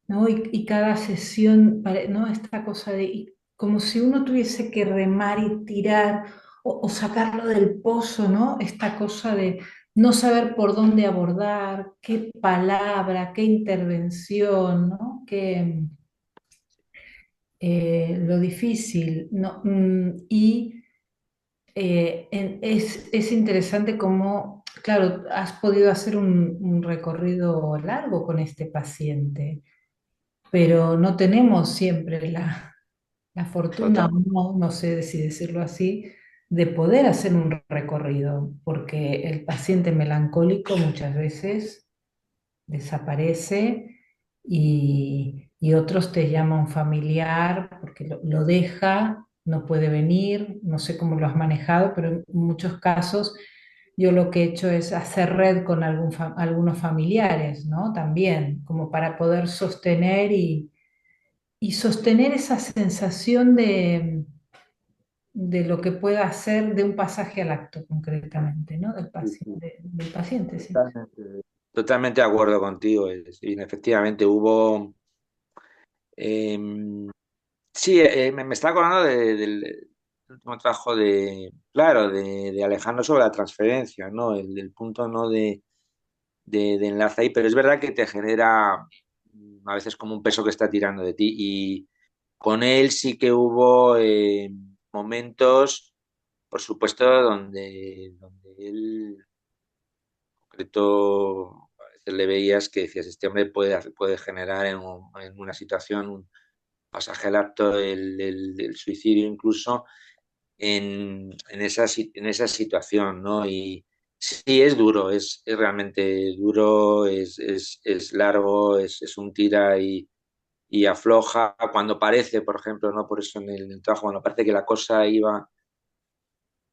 ¿No? Y cada sesión, ¿no? Esta cosa como si uno tuviese que remar y tirar o sacarlo del pozo, ¿no? Esta cosa de no saber por dónde abordar, qué palabra, qué intervención, ¿no? Lo difícil, ¿no? Es interesante cómo, claro, has podido hacer un recorrido largo con este paciente, pero no tenemos siempre la fortuna, total. o no sé si decirlo así, de poder hacer un recorrido, porque el paciente melancólico muchas veces desaparece y otros te llaman familiar porque lo deja, no puede venir, no sé cómo lo has manejado, pero en muchos casos yo lo que he hecho es hacer red con algunos familiares, ¿no? También, como para poder sostener y sostener esa sensación de lo que pueda hacer de un pasaje al acto concretamente, ¿no? Sí, sí, Del paciente, sí. totalmente. Totalmente de acuerdo contigo. Y efectivamente hubo. em, sí, me está acordando del último trabajo claro, de Alejandro sobre la transferencia, ¿no? El punto no de enlace ahí, pero es verdad que te genera a veces como un peso que está tirando de ti. Y con él sí que hubo momentos, por supuesto, donde él, en concreto, a veces le veías que decías, este hombre puede generar en una situación un pasaje al acto, el suicidio incluso en esa situación, ¿no? Y sí, es duro, es realmente duro, es largo, es un tira y afloja cuando parece, por ejemplo, ¿no? Por eso en el trabajo, cuando parece que la cosa iba.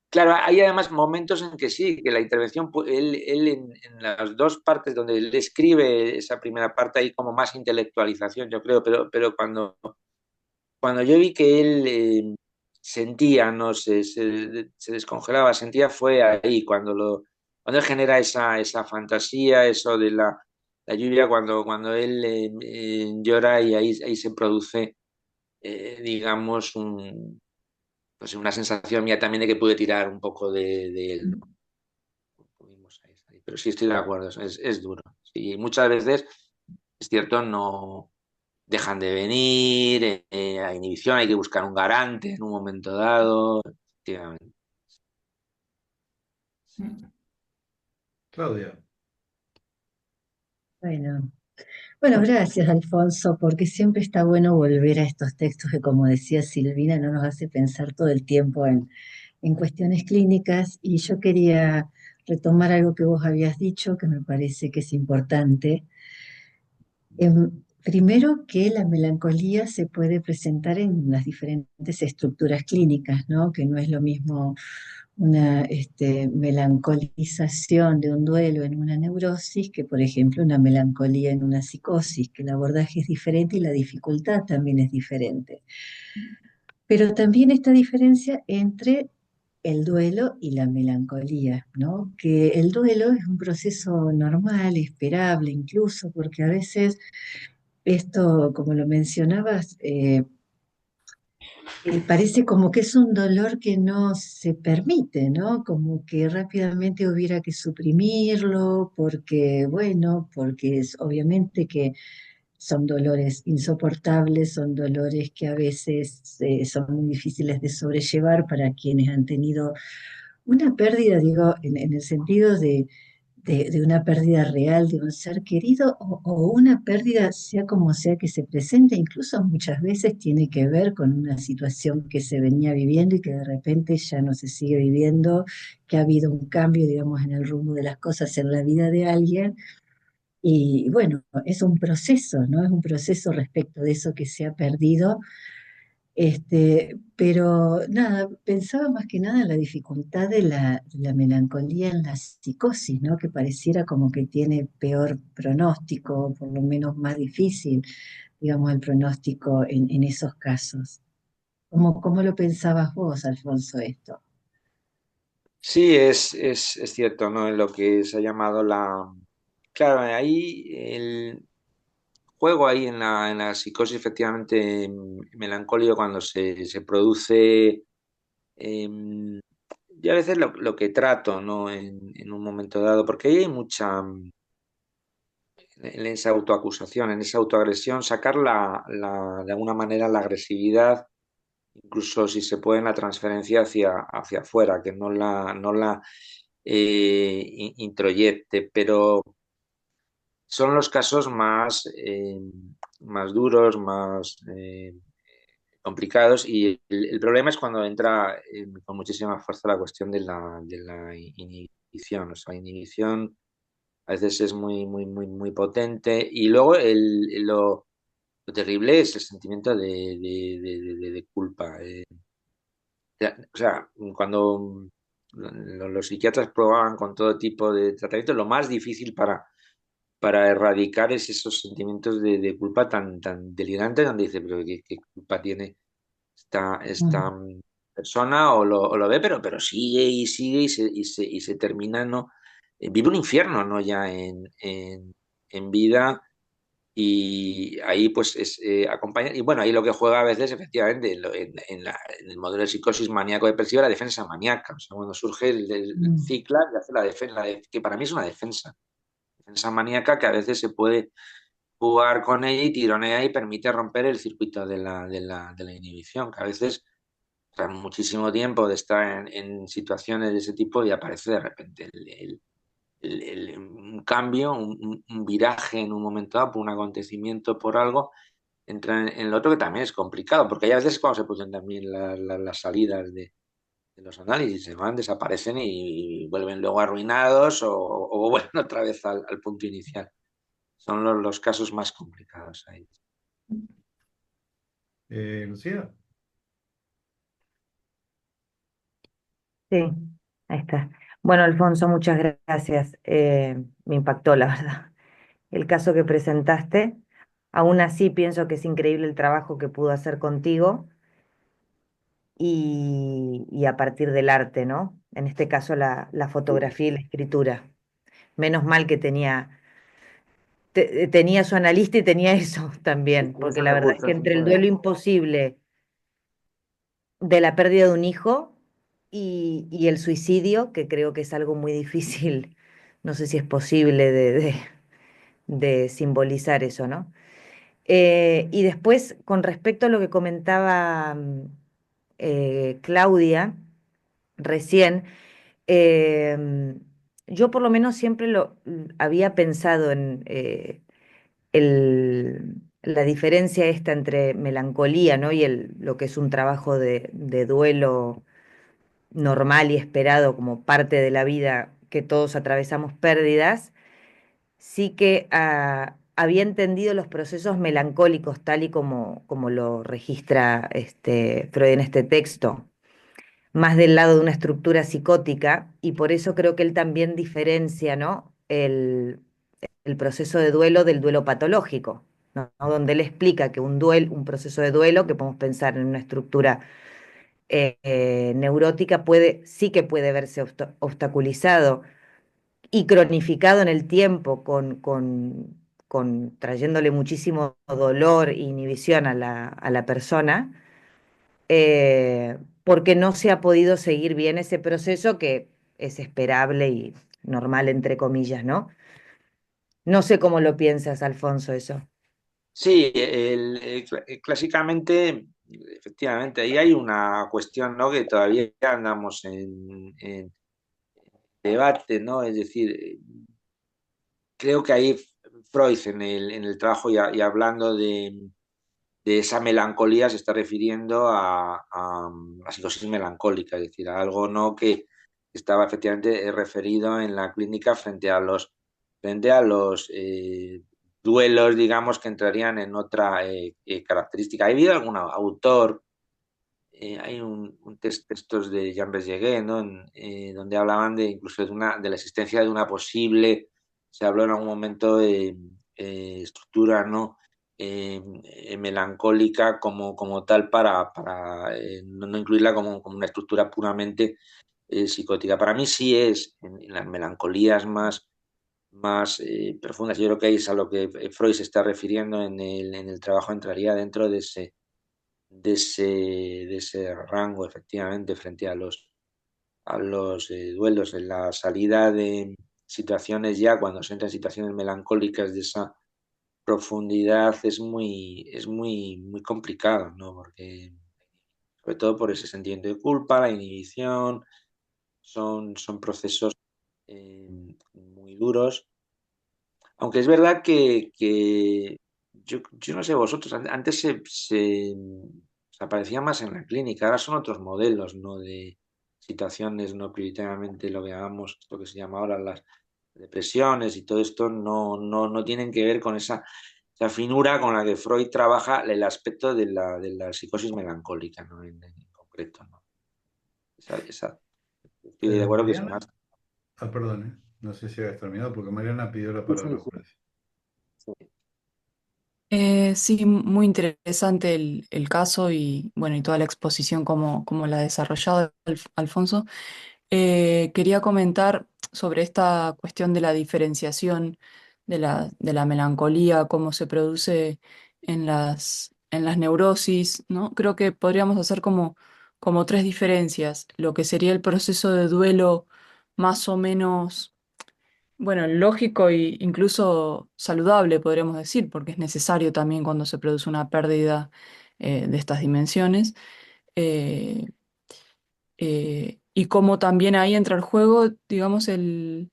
Claro, hay además momentos en que sí, que la intervención, él en las dos partes donde él escribe esa primera parte hay como más intelectualización, yo creo, pero cuando yo vi que él sentía, no sé, se descongelaba, sentía, fue ahí, cuando él genera esa fantasía, eso de la lluvia, cuando él llora y ahí se produce, digamos, pues una sensación mía también de que pude tirar un poco de él, ¿no? Pudimos ahí. Pero sí estoy de acuerdo, es duro. Sí, muchas veces, es cierto, no dejan de venir, hay inhibición, hay que buscar un garante en un momento dado. Efectivamente. Claudia. Bueno, bueno, gracias, Alfonso, porque siempre está bueno volver a estos textos que, como decía Silvina, no nos hace pensar todo el tiempo en cuestiones clínicas. Y yo quería retomar algo que vos habías dicho, que me parece que es importante. Primero, que la melancolía se puede presentar en las diferentes estructuras clínicas, ¿no? Que no es lo mismo una melancolización de un duelo en una neurosis que, por ejemplo, una melancolía en una psicosis, que el abordaje es diferente y la dificultad también es diferente. Pero también esta diferencia entre el duelo y la melancolía, ¿no? Que el duelo es un proceso normal, esperable incluso, porque a veces esto, como lo mencionabas, parece como que es un dolor que no se permite, ¿no? Como que rápidamente hubiera que suprimirlo, porque, bueno, porque es obviamente que son dolores insoportables, son dolores que a veces son muy difíciles de sobrellevar para quienes han tenido una pérdida, digo, en el sentido de una pérdida real de un ser querido o una pérdida, sea como sea que se presente, incluso muchas veces tiene que ver con una situación que se venía viviendo y que de repente ya no se sigue viviendo, que ha habido un cambio, digamos, en el rumbo de las cosas en la vida de alguien. Y bueno, es un proceso, ¿no? Es un proceso respecto de eso que se ha perdido, pero nada, pensaba más que nada en la dificultad de la melancolía en la psicosis, ¿no? Que pareciera como que tiene peor pronóstico, o por lo menos más difícil, digamos, el pronóstico en esos casos. ¿Cómo lo pensabas vos, Alfonso, esto? Sí, es cierto, ¿no? En lo que se ha llamado la... Claro, ahí el juego ahí en la psicosis efectivamente melancólico cuando se produce... yo a veces lo que trato, ¿no? En un momento dado, porque ahí hay mucha... en esa autoacusación, en esa autoagresión, sacar de alguna manera la agresividad, incluso si se puede, en la transferencia hacia afuera, que no la introyecte, pero son los casos más duros, más complicados y el problema es cuando entra con muchísima fuerza la cuestión de la inhibición. O sea, la inhibición a veces es muy potente y luego lo terrible es el sentimiento de culpa. O sea, cuando los psiquiatras probaban con todo tipo de tratamiento, lo más difícil para erradicar es esos sentimientos de culpa tan delirantes, donde dice, pero qué culpa tiene esta Mm, persona? O lo ve, pero sigue y sigue y se termina, ¿no? Vive un infierno, ¿no? Ya en vida. Y ahí pues es acompaña, y bueno, ahí lo que juega a veces efectivamente en el modelo de psicosis maníaco-depresiva la defensa maníaca. O sea, cuando surge el mm. cicla y hace la defensa, que para mí es una defensa maníaca que a veces se puede jugar con ella y tironea y permite romper el circuito de la inhibición, que a veces tras muchísimo tiempo de estar en situaciones de ese tipo y aparece de repente un cambio, un viraje en un momento dado por un acontecimiento, por algo, entra en lo otro que también es complicado, porque hay a veces cuando se producen también las salidas de los análisis, se van, desaparecen y vuelven luego arruinados o vuelven otra vez al punto inicial. Son los casos más complicados ahí. Lucía, Sí, ahí está. Bueno, Alfonso, muchas gracias. Me impactó, la verdad, el caso que presentaste. Aún así, pienso que es increíble el trabajo que pudo hacer contigo y a partir del arte, ¿no? En este caso, la fotografía y la escritura. Menos mal que tenía su analista y tenía eso también, porque Esos la verdad es que recursos, entre el duelo imposible de la pérdida de un hijo y el suicidio, que creo que es algo muy difícil, no sé si es posible de simbolizar eso, ¿no? Y después, con respecto a lo que comentaba Claudia recién, eh, yo por lo menos siempre lo había pensado en la diferencia esta entre melancolía, ¿no? Y lo que es un trabajo de duelo normal y esperado como parte de la vida que todos atravesamos pérdidas, sí que había entendido los procesos melancólicos tal y como lo registra Freud en este texto, más del lado de una estructura psicótica, y por eso creo que él también diferencia, ¿no? El proceso de duelo del duelo patológico, ¿no? Donde él explica que un proceso de duelo, que podemos pensar en una estructura neurótica, sí que puede verse obstaculizado y cronificado en el tiempo trayéndole muchísimo dolor e inhibición a la persona, porque no se ha podido seguir bien ese proceso que es esperable y normal, entre comillas, ¿no? No sé cómo lo piensas, Alfonso, eso. Sí, clásicamente, efectivamente, ahí hay una cuestión, ¿no? Que todavía andamos en debate, ¿no? Es decir, creo que ahí Freud en el trabajo y hablando de esa melancolía se está refiriendo a la psicosis melancólica, es decir, a algo no que estaba efectivamente referido en la clínica frente a los duelos, digamos, que entrarían en otra característica. ¿Ha habido algún autor? Hay textos de Jean Berger, ¿no? Donde hablaban de incluso de la existencia de una posible, se habló en algún momento de estructura, ¿no? Melancólica como tal para no incluirla como una estructura puramente psicótica. Para mí sí es en las melancolías más profundas. Yo creo que ahí es a lo que Freud se está refiriendo en el trabajo, entraría dentro de ese rango, efectivamente, frente a los duelos, en la salida de situaciones ya, cuando se entra en situaciones melancólicas de esa profundidad, muy complicado, ¿no? Porque, sobre todo por ese sentimiento de culpa, la inhibición, son procesos muy duros. Aunque es verdad que yo no sé vosotros, antes se aparecía más en la clínica, ahora son otros modelos, ¿no? De situaciones, no prioritariamente lo que llamamos, lo que se llama ahora las depresiones y todo esto, no tienen que ver con esa finura con la que Freud trabaja el aspecto de la psicosis melancólica, ¿no? En concreto, ¿no? Estoy de acuerdo que es Mariana, más. perdón, no sé si habías terminado porque Mariana pidió la Sí, sí, palabra, sí, parece. sí. Sí, muy interesante el caso y bueno, y toda la exposición como la ha desarrollado Alfonso. Quería comentar sobre esta cuestión de la diferenciación de la melancolía, cómo se produce en las neurosis, ¿no? Creo que podríamos hacer como tres diferencias, lo que sería el proceso de duelo más o menos bueno, lógico e incluso saludable, podríamos decir, porque es necesario también cuando se produce una pérdida de estas dimensiones. Eh, y cómo también ahí entra el juego, digamos, el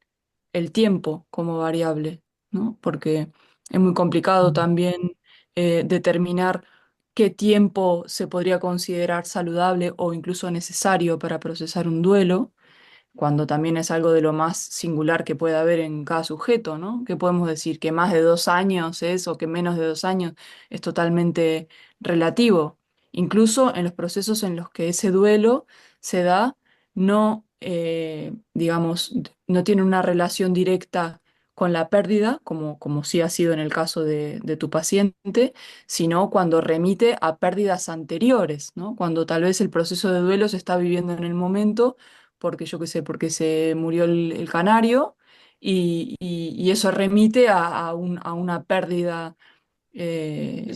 tiempo como variable, ¿no? Porque es muy complicado también determinar qué tiempo se podría considerar saludable o incluso necesario para procesar un duelo cuando también es algo de lo más singular que puede haber en cada sujeto, ¿no? Que podemos decir que más de 2 años es o que menos de 2 años es totalmente relativo. Incluso en los procesos en los que ese duelo se da, no, digamos, no tiene una relación directa con la pérdida, como sí ha sido en el caso de tu paciente, sino cuando remite a pérdidas anteriores, ¿no? Cuando tal vez el proceso de duelo se está viviendo en el momento porque yo qué sé, porque se murió el canario y eso remite a una pérdida eh,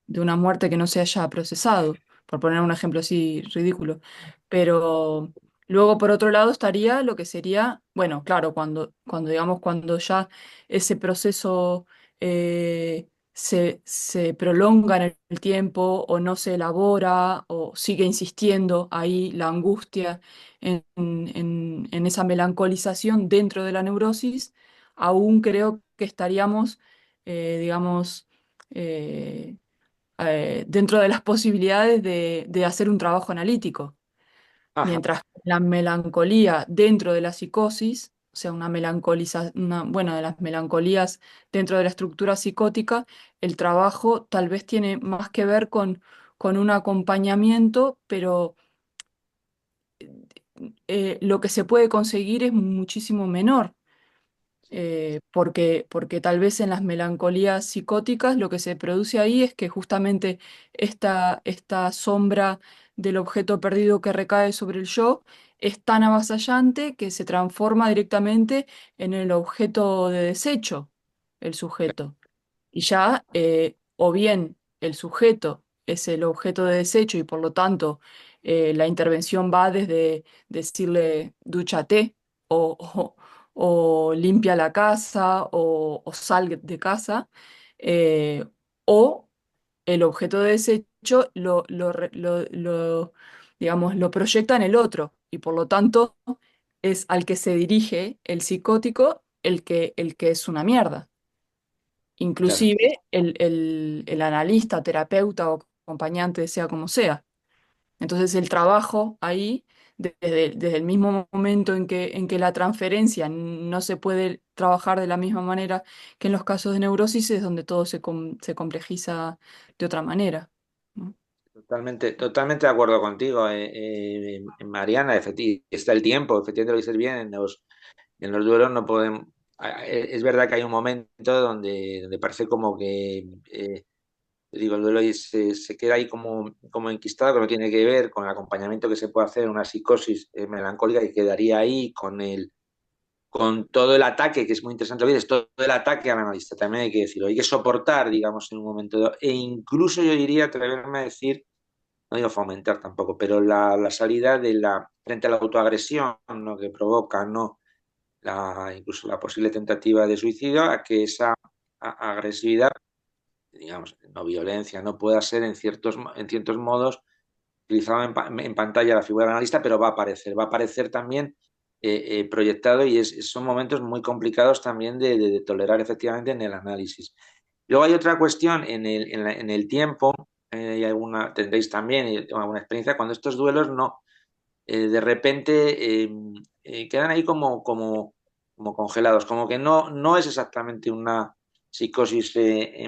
de una muerte que no se haya procesado, por poner un ejemplo así ridículo. Pero luego, por otro lado, estaría lo que sería, bueno, claro, cuando digamos, cuando ya ese proceso se prolonga en el tiempo o no se elabora o sigue insistiendo ahí la angustia en esa melancolización dentro de la neurosis, aún creo que estaríamos, digamos, eh, dentro de las posibilidades de hacer un trabajo analítico. Ajá. Mientras que la melancolía dentro de la psicosis, o sea, bueno, de las melancolías dentro de la estructura psicótica, el trabajo tal vez tiene más que ver con un acompañamiento, pero lo que se puede conseguir es muchísimo menor. Porque tal vez en las melancolías psicóticas lo que se produce ahí es que justamente esta sombra del objeto perdido que recae sobre el yo es tan avasallante que se transforma directamente en el objeto de desecho, el sujeto. Y ya, o bien el sujeto es el objeto de desecho y por lo tanto la intervención va desde decirle dúchate o, o- o limpia la casa o sal de casa, eh, o el objeto de desecho digamos, lo proyecta en el otro y por lo tanto es al que se dirige el psicótico el que es una mierda. Claro, Inclusive el analista, terapeuta o acompañante, sea como sea. Entonces el trabajo ahí, desde el mismo momento en que la transferencia no se puede trabajar de la misma manera que en los casos de neurosis, es donde todo se complejiza de otra manera, ¿no? totalmente de acuerdo contigo, Mariana. Está el tiempo, efectivamente lo dices bien, en los duelos no podemos... Es verdad que hay un momento donde parece como que digo, el duelo se queda ahí como enquistado, que no tiene que ver con el acompañamiento que se puede hacer en una psicosis melancólica, y quedaría ahí con todo el ataque, que es muy interesante, es todo el ataque al analista, también hay que decirlo, hay que soportar, digamos, en un momento dado, e incluso yo diría, atreverme a decir, no digo fomentar tampoco, pero la salida frente a la autoagresión, ¿no?, que provoca, ¿no?, incluso la posible tentativa de suicidio, a que esa agresividad, digamos, no violencia, no pueda ser en ciertos modos utilizado en pantalla la figura del analista, pero va a aparecer también proyectado, y son momentos muy complicados también de tolerar efectivamente en el análisis. Luego hay otra cuestión en el tiempo, tendréis también alguna experiencia, cuando estos duelos no, de repente quedan ahí como congelados, como que no es exactamente una psicosis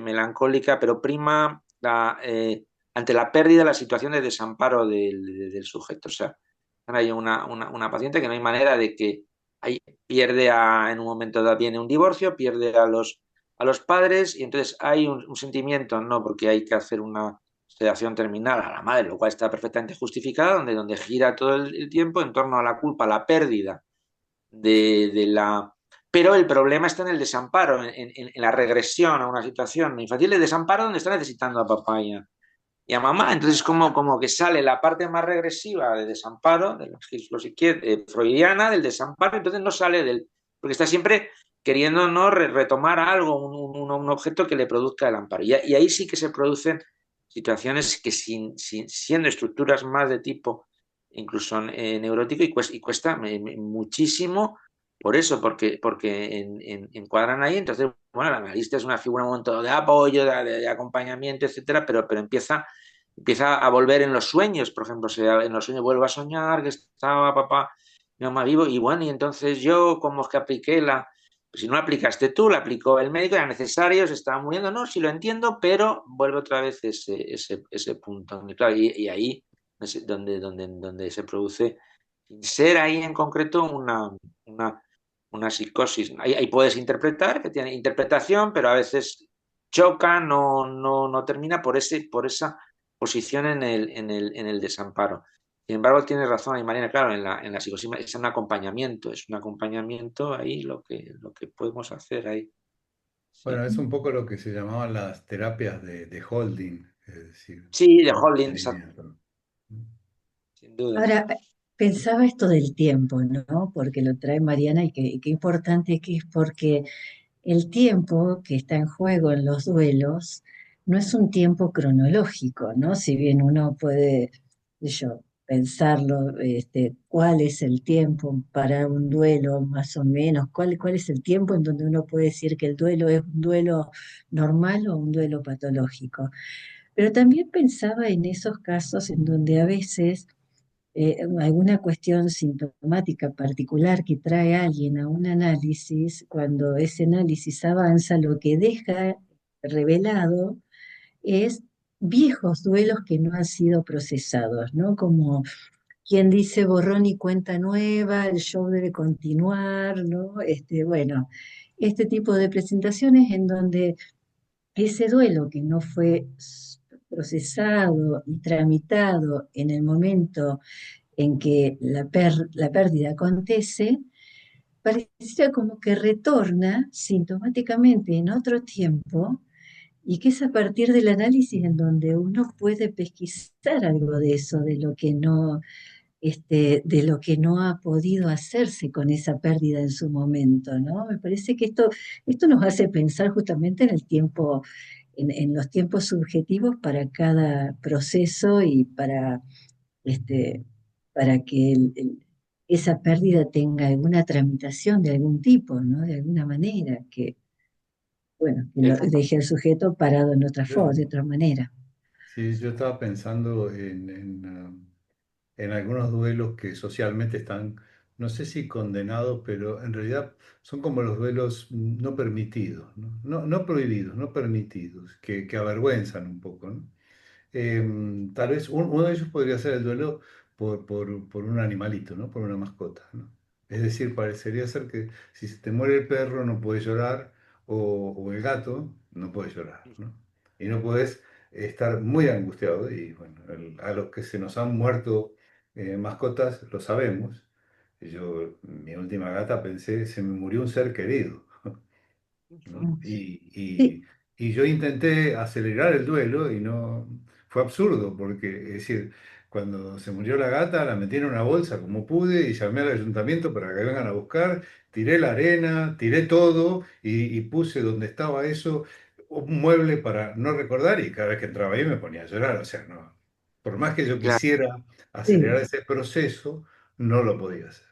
melancólica, pero prima ante la pérdida la situación de desamparo del sujeto. O sea, hay una paciente que no hay manera de que ahí en un momento dado viene un divorcio, pierde a los padres, y entonces hay un sentimiento, no, porque hay que hacer una sedación terminal a la madre, lo cual está perfectamente justificado, donde gira todo el tiempo en torno a la culpa, la pérdida de la... Pero el problema está en el desamparo, en la regresión a una situación infantil de desamparo donde está necesitando a papá y a mamá. Entonces, como que sale la parte más regresiva de desamparo, de freudiana, del desamparo, entonces no sale porque está siempre queriendo no retomar algo, un objeto que le produzca el amparo. Y ahí sí que se producen situaciones que siendo estructuras más de tipo incluso neurótico, y cuesta muchísimo por eso, porque encuadran ahí. Entonces, bueno, el analista es una figura un momento de apoyo, de acompañamiento, etcétera, pero empieza a volver en los sueños, por ejemplo, en los sueños vuelvo a soñar que estaba papá, mi mamá vivo, y bueno, y entonces yo, como es que apliqué pues si no la aplicaste tú, la aplicó el médico, era necesario, se estaba muriendo, no, sí lo entiendo, pero vuelve otra vez ese punto. Y claro, y ahí es donde se produce, sin ser ahí en concreto una, una psicosis. Ahí puedes interpretar, que tiene interpretación, pero a veces choca, no termina por esa posición en el desamparo. Sin embargo, tienes razón ahí, Mariana, claro, en la psicosis es un acompañamiento ahí lo que podemos hacer ahí. Bueno, Sí, es un poco lo que se llamaban las terapias de holding, es decir, sí, de de Holding, sostenimiento. sin duda. Ahora, pensaba esto del tiempo, ¿no? Porque lo trae Mariana y qué importante que es porque el tiempo que está en juego en los duelos no es un tiempo cronológico, ¿no? Si bien uno puede, qué sé yo, pensarlo, cuál es el tiempo para un duelo, más o menos, cuál es el tiempo en donde uno puede decir que el duelo es un duelo normal o un duelo patológico. Pero también pensaba en esos casos en donde a veces alguna cuestión sintomática particular que trae a alguien a un análisis, cuando ese análisis avanza, lo que deja revelado es viejos duelos que no han sido procesados, ¿no? Como quien dice borrón y cuenta nueva, el show debe continuar, ¿no? Bueno, este tipo de presentaciones en donde ese duelo que no fue procesado y tramitado en el momento en que la pérdida acontece, pareciera como que retorna sintomáticamente en otro tiempo y que es a partir del análisis en donde uno puede pesquisar algo de eso, de lo que no ha podido hacerse con esa pérdida en su momento, ¿no? Me parece que esto nos hace pensar justamente en el tiempo, en los tiempos subjetivos para cada proceso y este, para que esa pérdida tenga alguna tramitación de algún tipo, ¿no? De alguna manera, que, bueno, que lo deje al sujeto parado en otra forma, de otra manera. Sí, yo estaba pensando en algunos duelos que socialmente están, no sé si condenados, pero en realidad son como los duelos no permitidos, ¿no? No prohibidos, no permitidos, que avergüenzan un poco, ¿no? Tal vez uno de ellos podría ser el duelo por un animalito, ¿no? Por una mascota, ¿no? Es decir, parecería ser que si se te muere el perro no puedes llorar o el gato no puedes llorar, ¿no? Y no puedes estar muy angustiado. Y bueno, a los que se nos han muerto mascotas lo sabemos. Yo, mi última gata, pensé, se me murió un ser querido, ¿no? Sí, Y yo intenté acelerar el duelo y no, fue absurdo porque, es decir, cuando se murió la gata la metí en una bolsa como pude y llamé al ayuntamiento para que vengan a buscar, tiré la arena, tiré todo y puse donde estaba eso un mueble para no recordar y cada vez que entraba ahí me ponía a llorar, o sea, no, por más que yo Claro, quisiera acelerar sí. ese proceso, no lo podía hacer.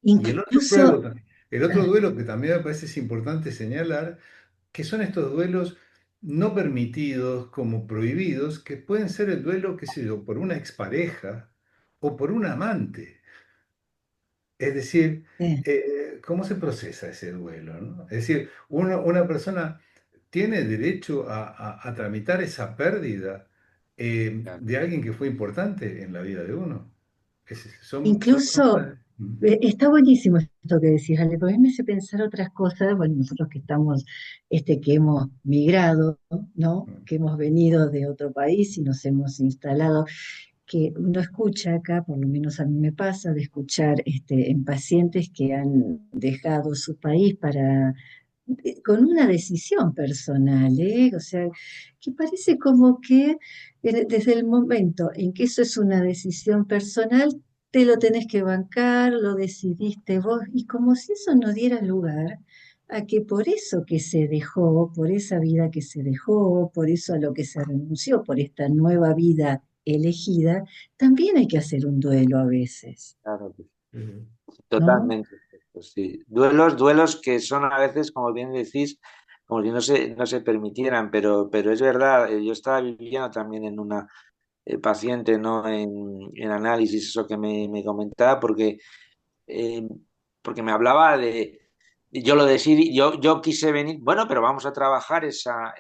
Y Incluso, el otro ah, duelo que también me parece es importante señalar, que son estos duelos no permitidos como prohibidos, que pueden ser el duelo, qué sé yo, por una expareja o por un amante. Es decir, eh, ¿cómo se procesa ese duelo, ¿no? Es decir, una persona tiene derecho a tramitar esa pérdida claro. de alguien que fue importante en la vida de uno. Son incluso cosas... está buenísimo esto que decís, Ale, porque a mí me hace pensar otras cosas, bueno, nosotros que estamos, que hemos migrado, ¿no? Que hemos venido de otro país y nos hemos instalado, que uno escucha acá, por lo menos a mí me pasa, de escuchar en pacientes que han dejado su país con una decisión personal, ¿eh? O sea, que parece como que desde el momento en que eso es una decisión personal, te lo tenés que bancar, lo decidiste vos, y como si eso no diera lugar a que por eso que se dejó, por esa vida que se dejó, por eso a lo que se renunció, por esta nueva vida elegida, también hay que hacer un duelo a veces, Claro que sí. eh, ¿no? Totalmente. Pues sí. Duelos que son a veces, como bien decís, como si no se permitieran, pero es verdad, yo estaba viviendo también en una paciente, ¿no? En análisis, eso que me comentaba, eh, porque me hablaba de, yo lo decidí, yo quise venir, bueno, pero vamos a trabajar esa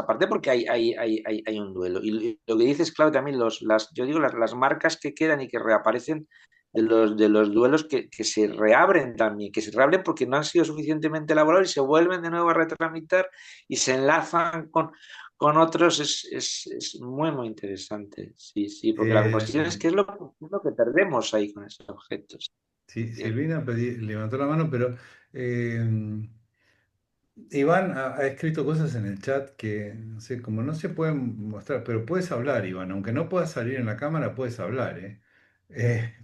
parte porque hay un duelo. Y lo que dices, claro, también yo digo, las marcas que quedan y que reaparecen de los duelos que se reabren también, que se reabren porque no han sido suficientemente elaborados y se vuelven de nuevo a retramitar y se enlazan con otros, es muy, muy interesante. Sí, sí, porque la eh, cuestión es que es lo que perdemos ahí con esos objetos. sí, Bien. Silvina levantó la mano, pero eh, Iván ha escrito cosas en el chat que, no sé, como no se pueden mostrar, pero puedes hablar, Iván, aunque no puedas salir en la cámara, puedes hablar, ¿eh? Eh,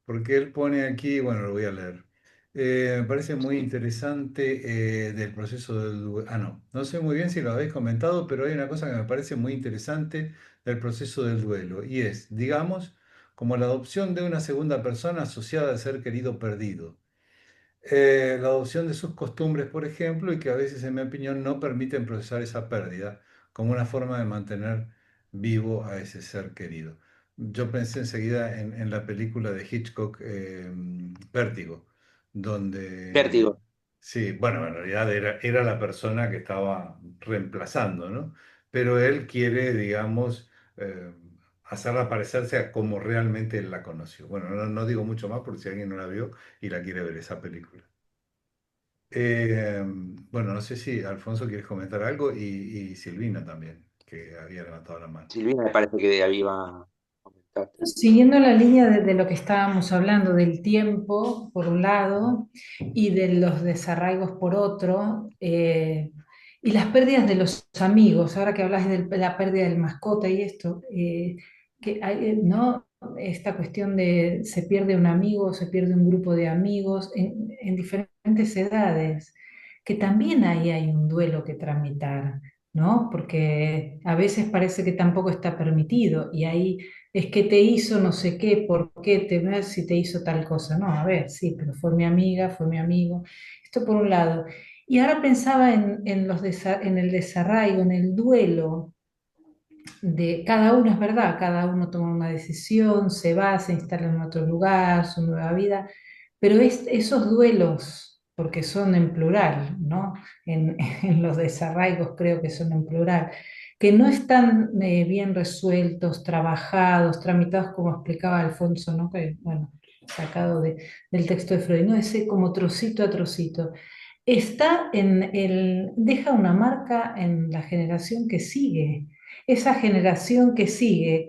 Porque él pone aquí, bueno, lo voy a leer. Me parece muy Sí. interesante del proceso del duelo. Ah, no, no sé muy bien si lo habéis comentado, pero hay una cosa que me parece muy interesante del proceso del duelo, y es, digamos, como la adopción de una segunda persona asociada al ser querido perdido. La adopción de sus costumbres, por ejemplo, y que a veces, en mi opinión, no permiten procesar esa pérdida como una forma de mantener vivo a ese ser querido. Yo pensé enseguida en la película de Hitchcock, Vértigo, donde, Vértigo. sí, bueno, en realidad era la persona que estaba reemplazando, ¿no? Pero él quiere, digamos, hacerla parecerse a como realmente él la conoció. Bueno, no digo mucho más por si alguien no la vio y la quiere ver esa película. Bueno, no sé si Alfonso quieres comentar algo y Silvina también, que había levantado la mano. Silvina me parece que ahí iba a comentar. Siguiendo la línea de lo que estábamos hablando, del tiempo por un lado y de los desarraigos por otro, Y las pérdidas de los amigos, ahora que hablas de la pérdida del mascota y esto, que hay, ¿no? Esta cuestión de se pierde un amigo, se pierde un grupo de amigos en diferentes edades, que también ahí hay un duelo que tramitar, ¿no? Porque a veces parece que tampoco está permitido y ahí es que te hizo no sé qué, por qué te ves si te hizo tal cosa. No, a ver, sí, pero fue mi amiga, fue mi amigo. Esto por un lado. Y ahora pensaba en el desarraigo, en el duelo de cada uno, es verdad, cada uno toma una decisión, se va, se instala en otro lugar, su nueva vida, pero esos duelos, porque son en plural, ¿no? En los desarraigos creo que son en plural, que no están bien resueltos, trabajados, tramitados, como explicaba Alfonso, ¿no? Que, bueno, sacado del texto de Freud, ¿no? Ese como trocito a trocito deja una marca en la generación que sigue. Esa generación que sigue,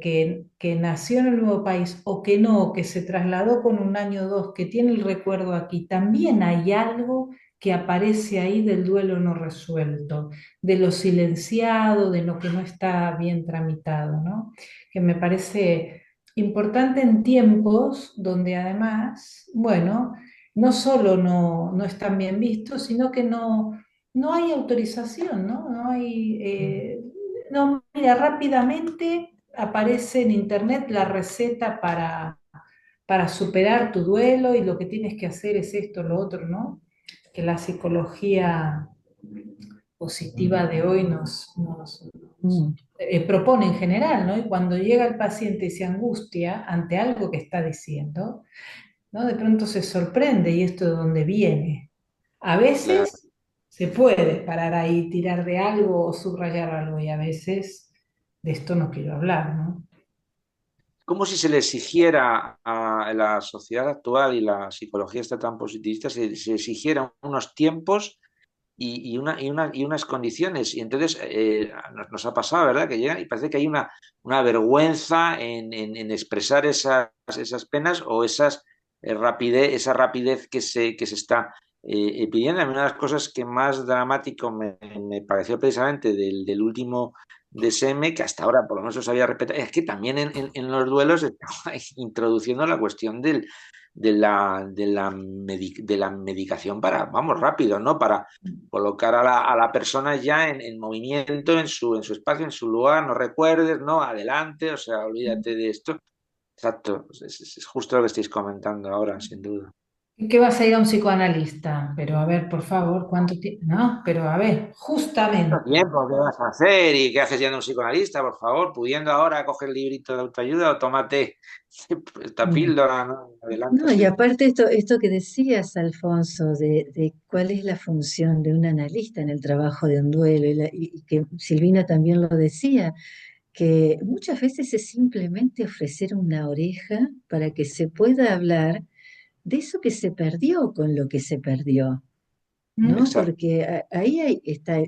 que nació en el nuevo país o que no, que se trasladó con un año o dos, que tiene el recuerdo aquí, también hay algo que aparece ahí del duelo no resuelto, de lo silenciado, de lo que no está bien tramitado, ¿no? Que me parece importante en tiempos donde además, bueno, no solo no están bien vistos, sino que no hay autorización, ¿no? No hay, no, mira, rápidamente aparece en internet la receta para superar tu duelo y lo que tienes que hacer es esto, lo otro, ¿no? Que la psicología positiva de hoy Mm. propone en general, ¿no? Y cuando llega el paciente y se angustia ante algo que está diciendo, ¿no? De pronto se sorprende y esto de dónde viene. A Claro. veces se puede parar ahí, tirar de algo o subrayar algo y a veces de esto no quiero hablar, ¿no? Como si se le exigiera a la sociedad actual y la psicología está tan positivista, se exigieran unos tiempos y unas condiciones. Y entonces nos ha pasado, ¿verdad? Que llegan y parece que hay una vergüenza en expresar esas penas o esa rapidez que se está pidiendo. A mí una de las cosas que más dramático me pareció precisamente del último DSM, que hasta ahora por lo menos se había repetido, es que también en los duelos estaba introduciendo la cuestión de la medicación para, vamos, rápido, ¿no? Para colocar a la persona ya en movimiento, en su espacio, en su lugar, no recuerdes, no, adelante, o sea, olvídate de esto. Exacto, es justo lo que estáis comentando ahora, sin duda. ¿Y qué vas a ir a un psicoanalista? Pero a ver, por favor, ¿cuánto tiempo? No, pero a ver, ¿Cuánto justamente. tiempo? ¿Qué vas a hacer? ¿Y qué haces yendo a un psicoanalista, por favor? Pudiendo ahora coger el librito de autoayuda o tómate esta Mm. píldora, ¿no? Adelante, No, y sí. aparte esto que decías, Alfonso, de cuál es la función de un analista en el trabajo de un duelo, y que Silvina también lo decía, que muchas veces es simplemente ofrecer una oreja para que se pueda hablar de eso que se perdió con lo que se perdió, ¿no? Exacto. Porque está,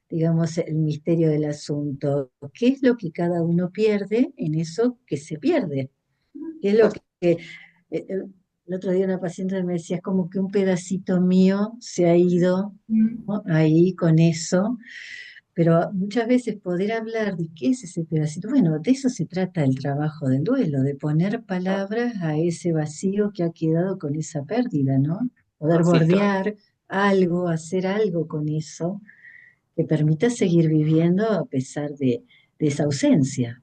digamos, el misterio del asunto. ¿Qué es lo que cada uno pierde en eso que se pierde? ¿Qué es lo que... el otro día una paciente me decía, es como que un pedacito mío se ha ido, ¿no? Ahí con eso, pero muchas veces poder hablar de qué es ese pedacito, bueno, de eso se trata el trabajo del duelo, de poner palabras a ese vacío que ha quedado con esa pérdida, ¿no? Poder Trocito. bordear algo, hacer algo con eso que permita seguir viviendo a pesar de esa ausencia.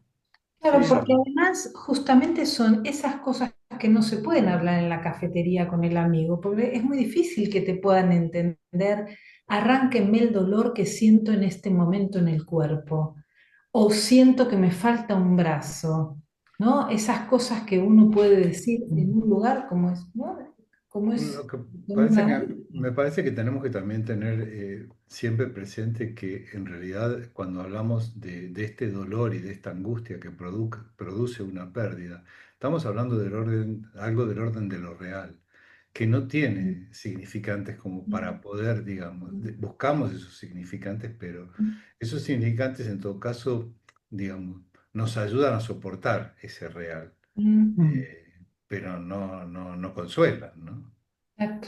Claro, Sí, porque además justamente son esas cosas que no se pueden hablar en la cafetería con el amigo, porque es muy difícil que te puedan entender. Arránquenme el dolor que siento en este momento en el cuerpo, o siento que me falta un brazo, ¿no? Esas cosas que uno puede decir en un lugar como es, ¿no? Como lo es que con un parece que, analista. me parece que tenemos que también tener siempre presente que en realidad cuando hablamos de este dolor y de esta angustia que produce una pérdida, estamos hablando algo del orden de lo real, que no tiene significantes como para poder, digamos, buscamos esos significantes, pero esos significantes en todo caso, digamos, nos ayudan a soportar ese real, Mm. pero no consuelan, ¿no? Exacto.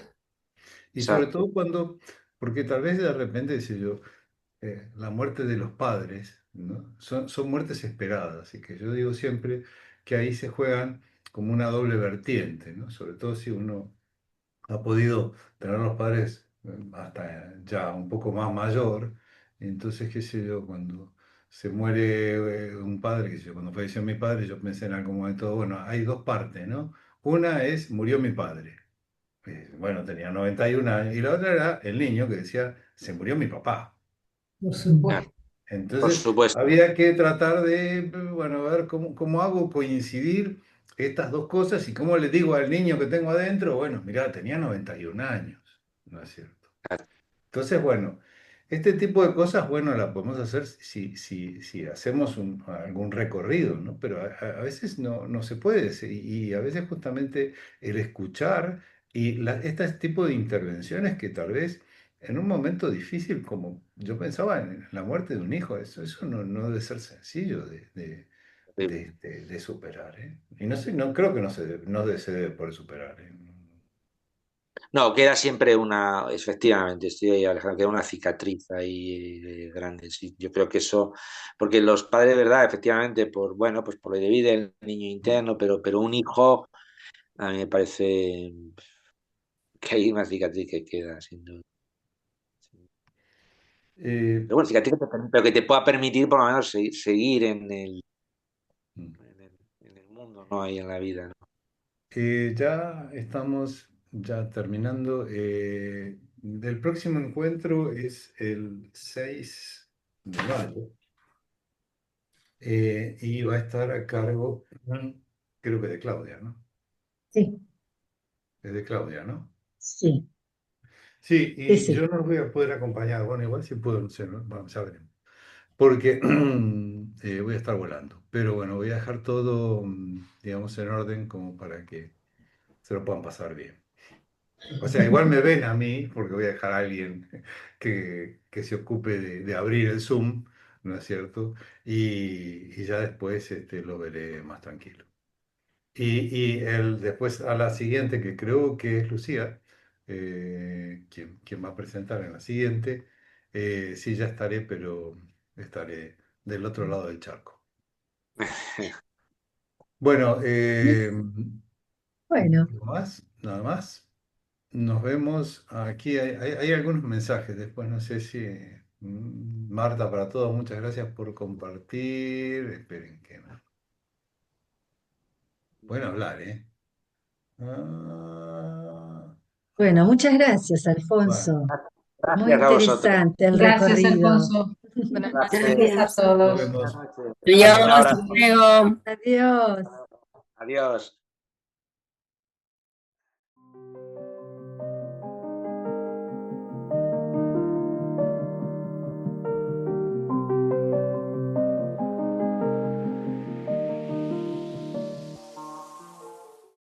Y sobre Exacto. todo porque tal vez de repente, dice yo, la muerte de los padres, ¿no? Son muertes esperadas, y que yo digo siempre que ahí se juegan como una doble vertiente, ¿no? Sobre todo si uno ha podido tener los padres hasta ya un poco más mayor. Entonces, qué sé yo, cuando se muere un padre, qué sé yo, cuando falleció mi padre, yo pensé en algún momento, bueno, hay dos partes, ¿no? Una es, murió mi padre. Bueno, tenía 91 años, y la otra era el niño que decía, se murió mi papá. Por Claro, supuesto. por Entonces, supuesto. había que tratar de, bueno, ver cómo hago coincidir estas dos cosas y cómo le digo al niño que tengo adentro, bueno, mira, tenía 91 años, ¿no es cierto? Entonces, bueno, este tipo de cosas, bueno, las podemos hacer si hacemos algún recorrido, ¿no? Pero a veces no se puede, y a veces justamente el escuchar y este tipo de intervenciones que tal vez en un momento difícil, como yo pensaba en la muerte de un hijo, eso no debe ser sencillo de superar, ¿eh? Y no sé, no creo que no se debe poder superar, ¿eh? No, queda siempre una, efectivamente, estoy ahí, Alejandro, queda una cicatriz ahí grande. Sí, yo creo que eso, porque los padres, ¿verdad? Efectivamente, bueno, pues por lo debido del niño interno, pero un hijo, a mí me parece que hay una cicatriz que queda, sin duda. Eh, Pero bueno, cicatriz pero que te pueda permitir por lo menos seguir en el mundo, ¿no? Ahí en la vida, ¿no? Ya estamos ya terminando. El próximo encuentro es el 6 de mayo, y va a estar a cargo, creo que de Claudia, ¿no? Sí, Es de Claudia, ¿no? sí, Sí, sí, y yo sí. no los voy a poder acompañar. Bueno, igual sí puedo, no sé, ¿no? Bueno, ya veremos. Porque voy a estar volando. Pero bueno, voy a dejar todo, digamos, en orden como para que se lo puedan pasar bien. O sea, igual me ven a mí, porque voy a dejar a alguien que se ocupe de abrir el Zoom, ¿no es cierto? Y ya después lo veré más tranquilo. Y después a la siguiente, que creo que es Lucía, quien va a presentar en la siguiente, sí, ya estaré, pero estaré del otro lado del charco. Bueno, Bueno, ¿algo más? Nada más. Nos vemos. Aquí hay algunos mensajes después, no sé si... Marta, para todos, muchas gracias por compartir. Esperen que no. Pueden hablar, ¿eh? Ah, bueno, muchas gracias, bueno, Alfonso. Muy Gracias a vosotros. interesante el Gracias, recorrido. Alfonso. Buenas noches a Gracias. todos. nos Buenas vemos. noches. Adiós, Un hasta abrazo. luego. Adiós. Adiós.